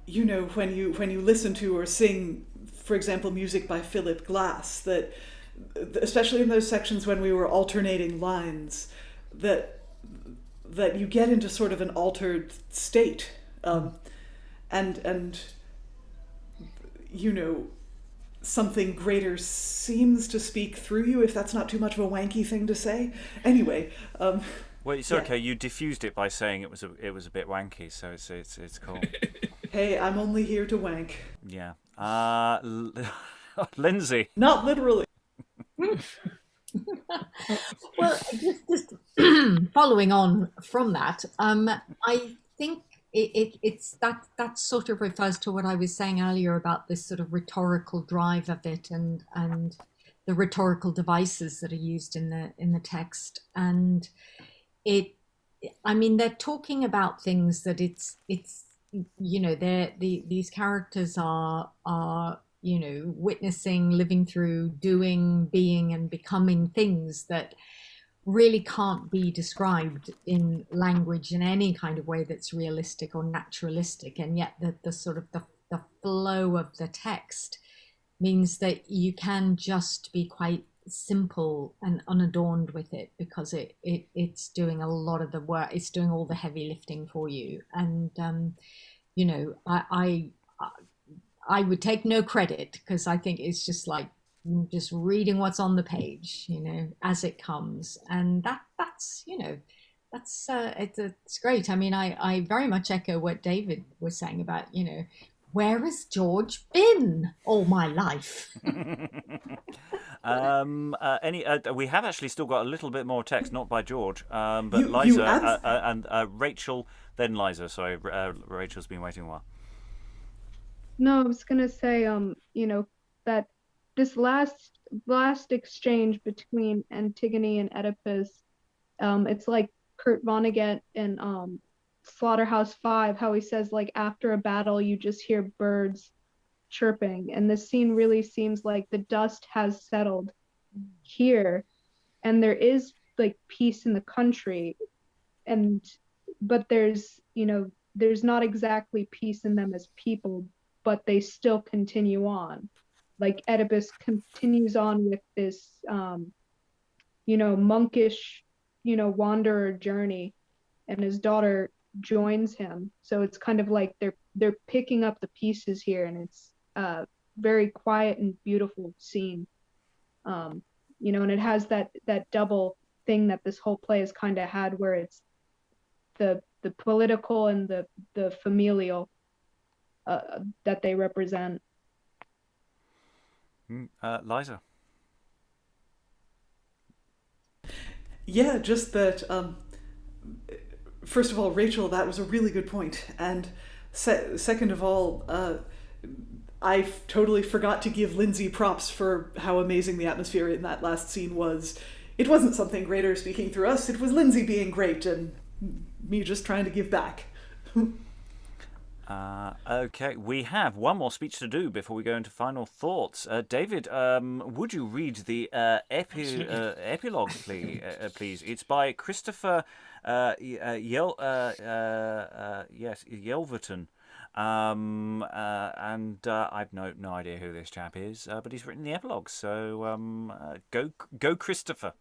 when you listen to or sing, for example, music by Philip Glass, that especially in those sections when we were alternating lines, that you get into sort of an altered state, and something greater seems to speak through you, if that's not too much of a wanky thing to say. Anyway, well, it's okay. You diffused it by saying it was a bit wanky, so it's cool. Hey, I'm only here to wank. Yeah. Lynsey. Not literally. Well, just following on from that, I think it's that sort of refers to what I was saying earlier about this sort of rhetorical drive of it, and the rhetorical devices that are used in the text, and they're talking about things that it's these characters are witnessing, living through, doing, being, and becoming things that really can't be described in language in any kind of way that's realistic or naturalistic, and yet the sort of the flow of the text means that you can just be quite simple and unadorned with it, because it's doing a lot of the work, it's doing all the heavy lifting for you. And I would take no credit, because I think it's just like just reading what's on the page, as it comes, and that's it's great. I mean, I very much echo what David was saying about, where has George been all my life? We have actually still got a little bit more text, not by George, but Liza and Rachael, then Liza. Sorry, Rachel's been waiting a while. No, I was gonna say, that this last exchange between Antigone and Oedipus, it's like Kurt Vonnegut in Slaughterhouse 5, how he says, like, after a battle you just hear birds chirping, and this scene really seems like the dust has settled here, and there is like peace in the country, but there's not exactly peace in them as people, but they still continue on. Like Oedipus continues on with this monkish wanderer journey, and his daughter joins him, so it's kind of like they're picking up the pieces here, and it's very quiet and beautiful scene, and it has that double thing that this whole play has kind of had, where it's the political and the familial that they represent. Liza. Yeah, just that. First of all, Rachael, that was a really good point, and second of all, I totally forgot to give Lynsey props for how amazing the atmosphere in that last scene was. It wasn't something greater speaking through us, it was Lynsey being great and me just trying to give back. Okay, we have one more speech to do before we go into final thoughts. David, would you read the epilogue, please? It's by Christopher Yelverton. And I've no idea who this chap is, but he's written the epilogue. So go, Christopher.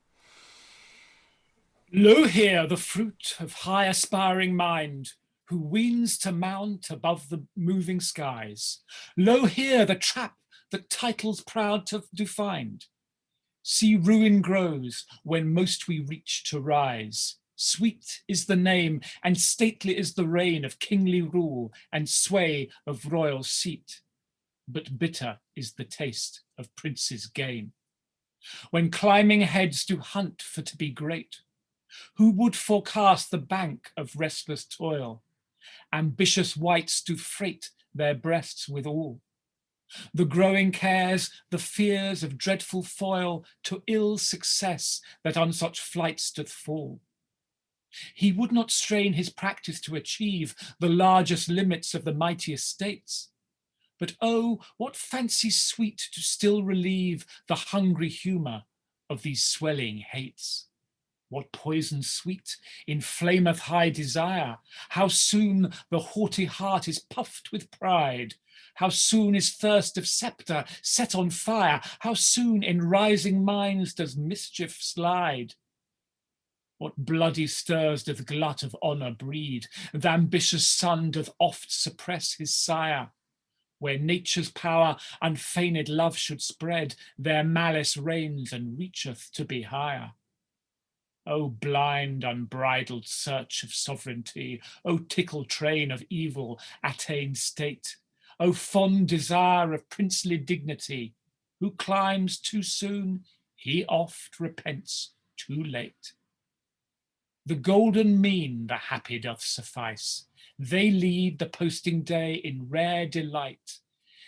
Lo here the fruit of high aspiring mind, who weens to mount above the moving skies. Lo here the trap that titles proud do find. See ruin grows when most we reach to rise. Sweet is the name and stately is the reign of kingly rule and sway of royal seat. But bitter is the taste of princes' gain. When climbing heads do hunt for to be great, who would forecast the bank of restless toil? Ambitious wights do freight their breasts with all. The growing cares, the fears of dreadful foil, to ill success that on such flights doth fall. He would not strain his practice to achieve the largest limits of the mightiest states. But oh, what fancy sweet to still relieve the hungry humour of these swelling hates. What poison sweet inflameth high desire? How soon the haughty heart is puffed with pride? How soon is thirst of sceptre set on fire? How soon in rising minds does mischief slide? What bloody stirs doth glut of honour breed? Th' ambitious son doth oft suppress his sire. Where nature's power unfeigned love should spread, there malice reigns and reacheth to be higher. O blind, unbridled search of sovereignty, O tickle train of evil attained state, O fond desire of princely dignity, who climbs too soon, he oft repents too late. The golden mean the happy doth suffice, they lead the posting day in rare delight.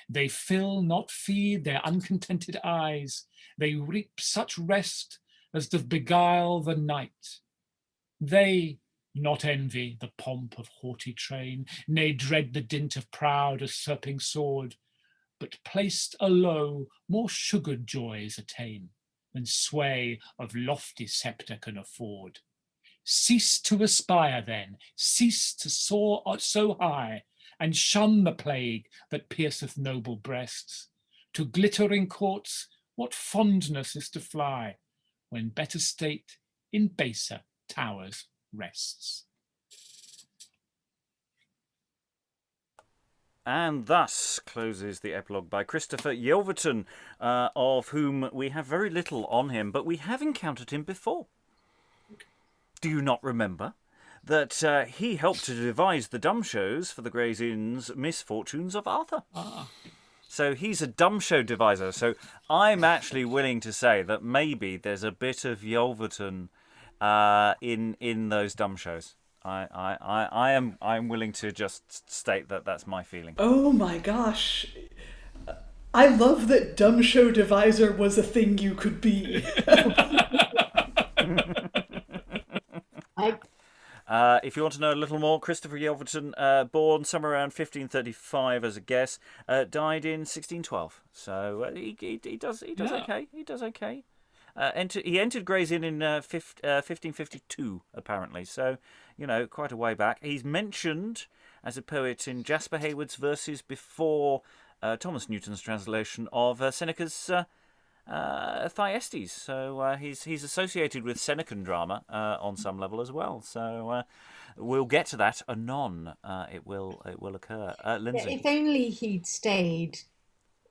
They fill, not feed, their uncontented eyes, they reap such rest as doth beguile the night. They not envy the pomp of haughty train, nay dread the dint of proud usurping sword, but placed alow more sugared joys attain, than sway of lofty sceptre can afford. Cease to aspire then, cease to soar so high, and shun the plague that pierceth noble breasts. To glittering courts what fondness is to fly, when better state in baser towers rests. And thus closes the epilogue by Christopher Yelverton, of whom we have very little on him, but we have encountered him before. Do you not remember that he helped to devise the Dumbshows for the Gray's Inn's Misfortunes of Arthur? So he's a Dumbshow deviser. So I'm actually willing to say that maybe there's a bit of Yelverton in those Dumbshows. I'm willing to just state that that's my feeling. Oh my gosh. I love that Dumbshow deviser was a thing you could be. If you want to know a little more, Christopher Yelverton, born somewhere around 1535 as a guess, died in 1612. So he does okay. He does okay. He entered Gray's Inn in 1552 apparently. So quite a way back. He's mentioned as a poet in Jasper Hayward's verses before Thomas Newton's translation of Seneca's Thyestes, so he's associated with Senecan drama on some level as well. So we'll get to that anon. It will occur. Lynsey. Yeah, if only he'd stayed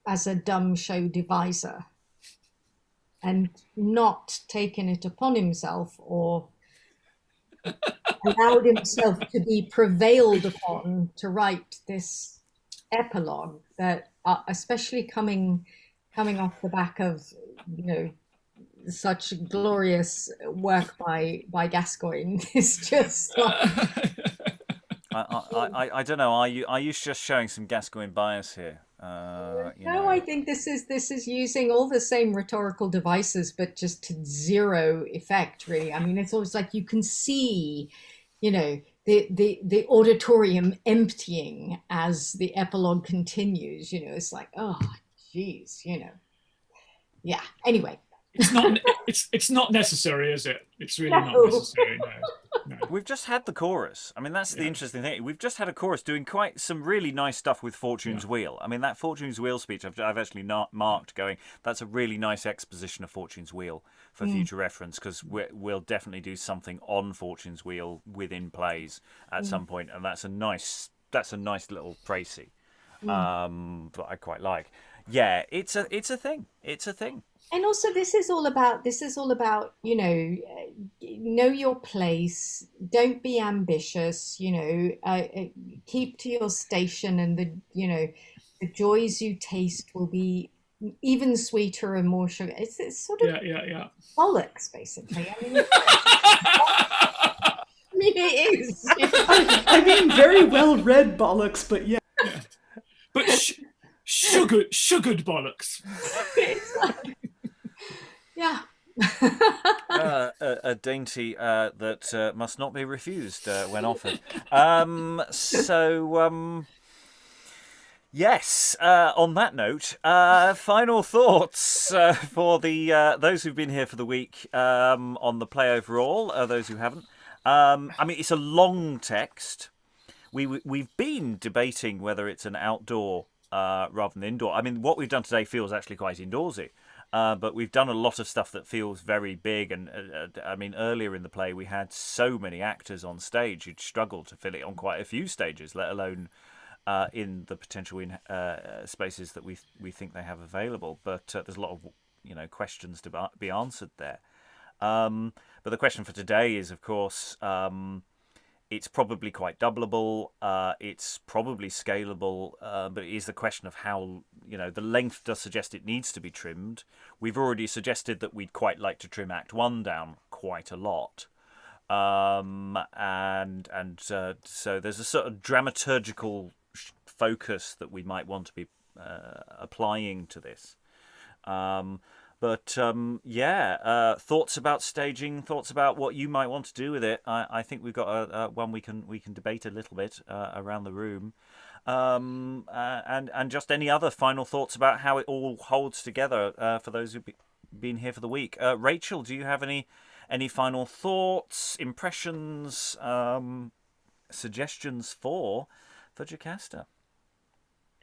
as a Dumbshow deviser and not taken it upon himself or allowed himself to be prevailed upon to write this epilogue that, especially coming off the back of such glorious work by Gascoigne, is just like... I don't know. Are you just showing some Gascoigne bias here? No, I think this is using all the same rhetorical devices, but just to zero effect. Really, I mean, it's always like you can see, the auditorium emptying as the epilogue continues. It's like, oh, geez, yeah. Anyway, it's not necessary, is it? It's really not necessary. No. We've just had the chorus. I mean, that's the interesting thing. We've just had a chorus doing quite some really nice stuff with Fortune's Wheel. I mean, that Fortune's Wheel speech I've actually marked going, that's a really nice exposition of Fortune's Wheel for future reference, because we'll definitely do something on Fortune's Wheel within plays at some point, and that's a nice little précis that I quite like. Yeah, it's a thing. It's a thing. And also, this is all about know your place. Don't be ambitious. Keep to your station, and the joys you taste will be even sweeter and more sugar. It's sort of bollocks, basically. I mean, it is. I mean, very well read bollocks, but yeah. But sugared bollocks. Yeah. A dainty that must not be refused when offered. Yes. On that note, final thoughts for the those who've been here for the week on the play overall. Those who haven't. I mean, it's a long text. We've been debating whether it's an outdoor rather than indoor. I mean, what we've done today feels actually quite indoorsy. But we've done a lot of stuff that feels very big. And I mean, earlier in the play, we had so many actors on stage who'd struggled to fill it on quite a few stages, let alone in the potential spaces that we think they have available. But there's a lot of questions to be answered there. But the question for today is, of course, it's probably quite doubleable. It's probably scalable, but it is the question of how, the length does suggest it needs to be trimmed. We've already suggested that we'd quite like to trim Act 1 down quite a lot. So there's a sort of dramaturgical focus that we might want to be applying to this. Thoughts about staging, thoughts about what you might want to do with it. I think we've got one we can debate a little bit around the room, and just any other final thoughts about how it all holds together for those who've been here for the week. Rachael, do you have any final thoughts, impressions, suggestions for Jocasta?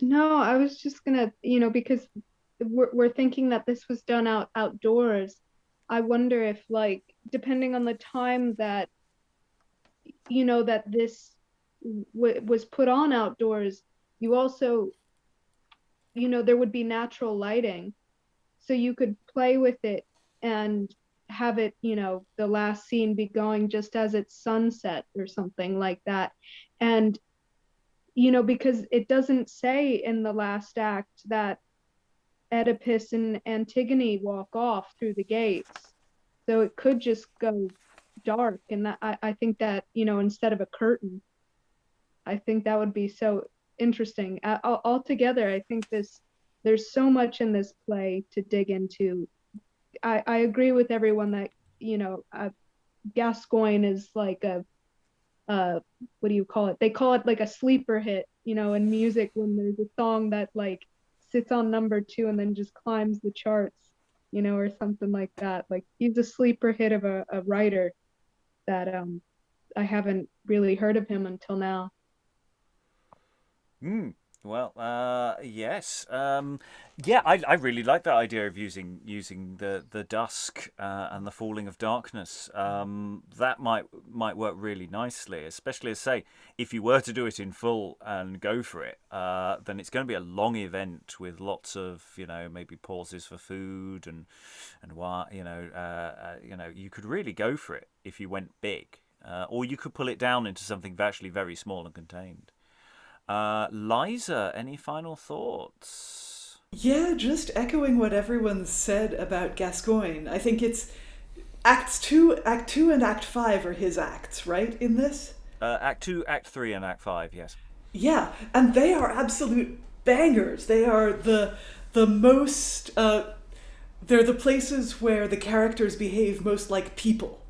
No, I was just gonna, because we're thinking that this was done outdoors. I wonder if, like, depending on the time that that this was put on outdoors, you also there would be natural lighting, so you could play with it and have it the last scene be going just as it's sunset or something like that. And because it doesn't say in the last act that Oedipus and Antigone walk off through the gates, so it could just go dark. And that I think that instead of a curtain, I think that would be so interesting. Altogether, I think there's so much in this play to dig into. I agree with everyone that Gascoigne is like a what do you call it? They call it like a sleeper hit, in music, when there's a song that like sits on number 2 and then just climbs the charts, or something like that. Like, he's a sleeper hit of a writer that I haven't really heard of him until now. Well, yes. I really like that idea of using the dusk and the falling of darkness. That might work really nicely, especially, as say, if you were to do it in full and go for it, then it's going to be a long event with lots of maybe pauses for food and you could really go for it if you went big, or you could pull it down into something actually very small and contained. Liza, any final thoughts? Yeah, just echoing what everyone said about Gascoigne. I think it's Act 2 and Act 5 are his acts, right, in this? Act 2, Act 3, and Act 5, yes. Yeah, and they are absolute bangers. They are the most, they're the places where the characters behave most like people,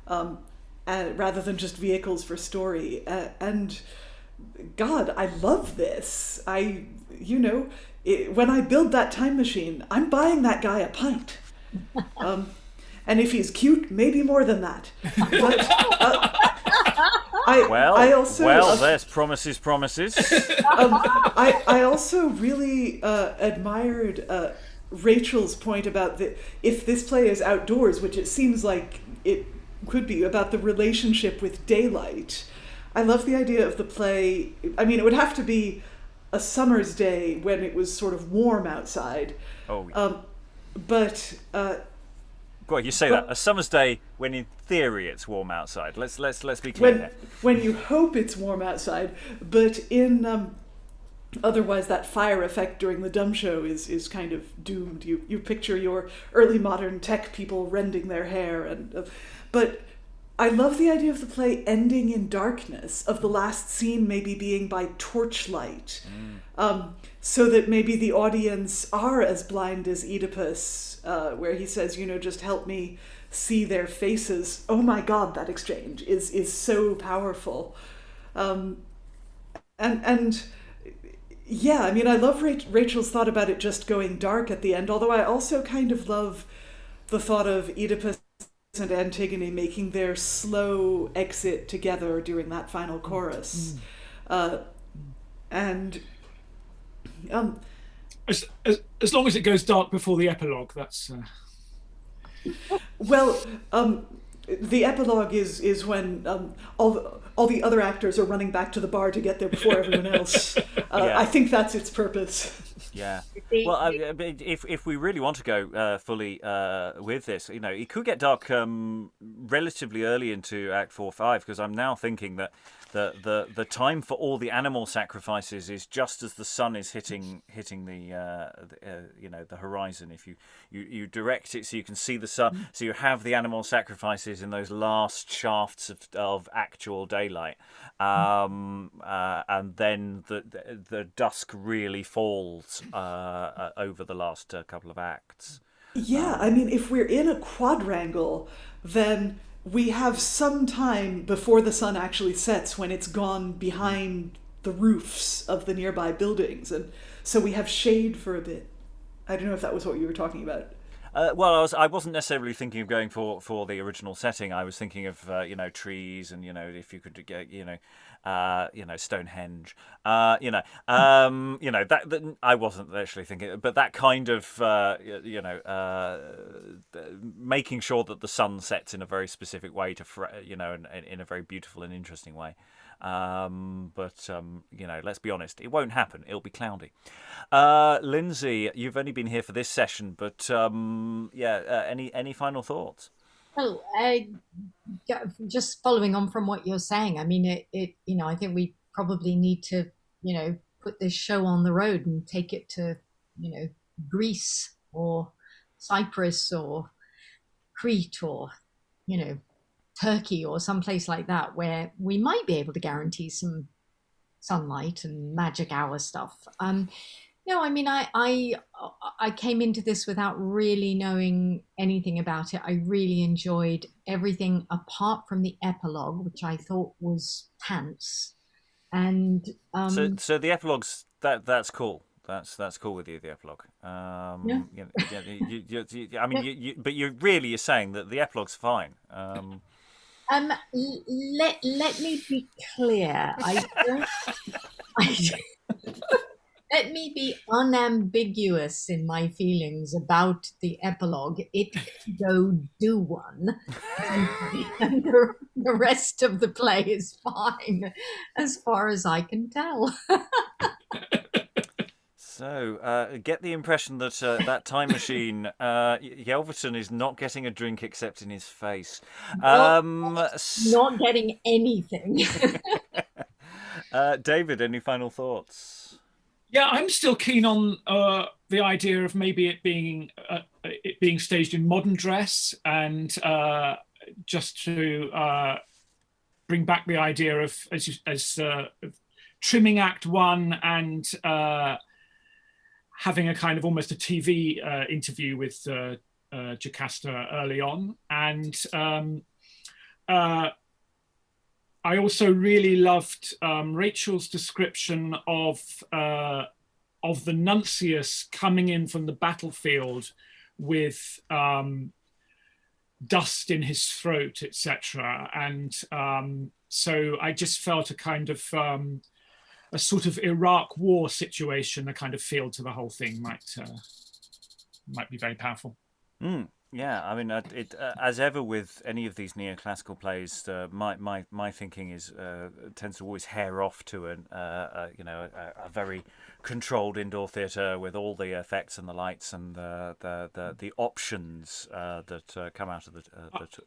rather than just vehicles for story. And God, I love this. When I build that time machine, I'm buying that guy a pint. And if he's cute, maybe more than that. But, I also, there's promises. I also really admired Rachel's point about if this play is outdoors, which it seems like it could be, about the relationship with daylight. I love the idea of the play. I mean, it would have to be a summer's day when it was sort of warm outside. Oh. Go on, you say that. A summer's day when, in theory, it's warm outside. Let's be clear. When you hope it's warm outside, but in otherwise that fire effect during the Dumbshow is kind of doomed. You picture your early modern tech people rending their hair, but I love the idea of the play ending in darkness, of the last scene maybe being by torchlight, so that maybe the audience are as blind as Oedipus, where he says, just help me see their faces. Oh my God, that exchange is so powerful. And Yeah, I mean, I love Rachel's thought about it just going dark at the end, although I also kind of love the thought of Oedipus and Antigone making their slow exit together during that final chorus. And as long as it goes dark before the epilogue, that's well, the epilogue is when all the other actors are running back to the bar to get there before everyone else. Yeah. I think that's its purpose. Yeah. Well, if we really want to go fully with this, you know, it could get dark relatively early into Act 4-5, because I'm now thinking that the time for all the animal sacrifices is just as the sun is hitting the you know, the horizon. If you direct it so you can see the sun, so you have the animal sacrifices in those last shafts of actual daylight, and then the dusk really falls over the last couple of acts. Yeah, I mean, if we're in a quadrangle, then we have some time before the sun actually sets when it's gone behind the roofs of the nearby buildings, and so we have shade for a bit. I don't know if that was what you were talking about. Well, I wasn't necessarily thinking of going for the original setting. I was thinking of you know, trees, and you know, if you could get you know, Stonehenge, you know that I wasn't actually thinking, but that kind of making sure that the sun sets in a very specific way to you know, in a very beautiful and interesting way. But you know, let's be honest, it won't happen. It'll be cloudy. Lynsey, you've only been here for this session, but any final thoughts? Well, just following on from what you're saying, I mean, it you know, I think we probably need to, you know, put this show on the road and take it to, you know, Greece or Cyprus or Crete or, you know, Turkey or someplace like that, where we might be able to guarantee some sunlight and magic hour stuff. No, I mean, I came into this without really knowing anything about it. I really enjoyed everything apart from the epilogue, which I thought was pants. And so the epilogue's that's cool. That's cool with you, the epilogue. Yeah. I mean, but you're saying that the epilogue's fine. Let me be clear. Let me be unambiguous in my feelings about the epilogue. It can go do one, and the rest of the play is fine, as far as I can tell. So, get the impression that that time machine, Yelverton is not getting a drink except in his face. Not getting anything. David, any final thoughts? Yeah, I'm still keen on the idea of maybe it being staged in modern dress, and just to bring back the idea of as trimming Act 1 and having a kind of almost a TV interview with Jocasta early on. And I also really loved Rachael's description of the Nuntius coming in from the battlefield with dust in his throat, etc. And so I just felt a kind of a sort of Iraq war situation, a kind of feel to the whole thing might be very powerful. Yeah, I mean, it as ever with any of these neoclassical plays, my thinking is tends to always hair off to a very controlled indoor theatre with all the effects and the lights and the options that come out of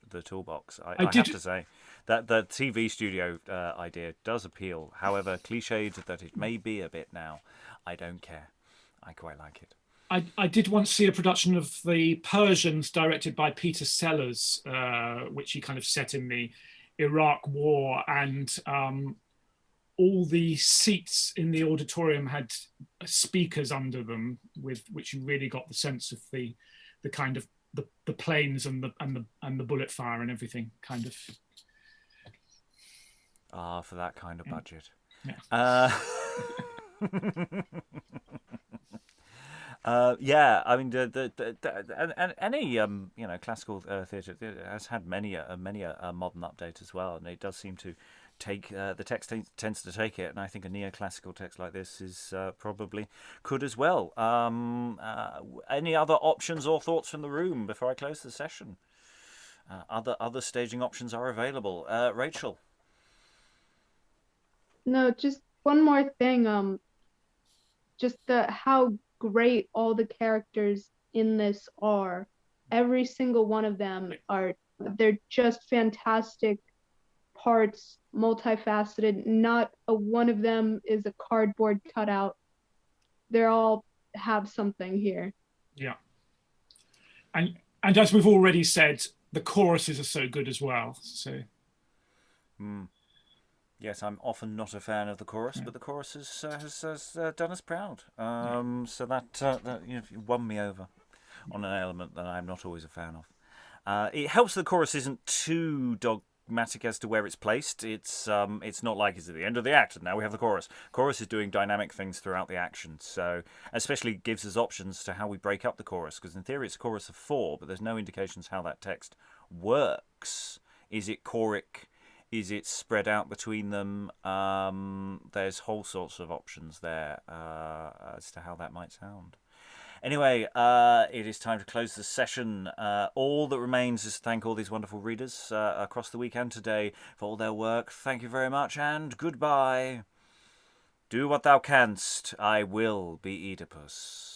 the toolbox. I have to say that the TV studio idea does appeal, however cliched that it may be a bit now. I don't care. I quite like it. I did once see a production of The Persians directed by Peter Sellers, which he kind of set in the Iraq War, and all the seats in the auditorium had speakers under them, with which you really got the sense of the kind of the planes and the bullet fire and everything kind of. For that kind of budget. Yeah. Yeah, I mean, and any classical theatre has had many a modern update as well, and it does seem to take the text tends to take it, and I think a neoclassical text like this is probably could as well. Any other options or thoughts from the room before I close the session? Other staging options are available. Rachael. No, just one more thing. Just how great all the characters in this are. Every single one of them they're just fantastic parts, multifaceted. Not a one of them is a cardboard cutout. They all have something here. Yeah. And as we've already said, the choruses are so good as well. So Yes, I'm often not a fan of the chorus, but the chorus has done us proud. So that you won me over on an element that I'm not always a fan of. It helps the chorus isn't too dogmatic as to where it's placed. It's not like it's at the end of the act and now we have the chorus. Chorus is doing dynamic things throughout the action, so especially gives us options to how we break up the chorus, because in theory it's a chorus of 4, but there's no indications how that text works. Is it choric? Is it spread out between them? There's whole sorts of options there as to how that might sound. Anyway, it is time to close the session. All that remains is to thank all these wonderful readers across the weekend today for all their work. Thank you very much, and goodbye. Do what thou canst, I will be Oedipus.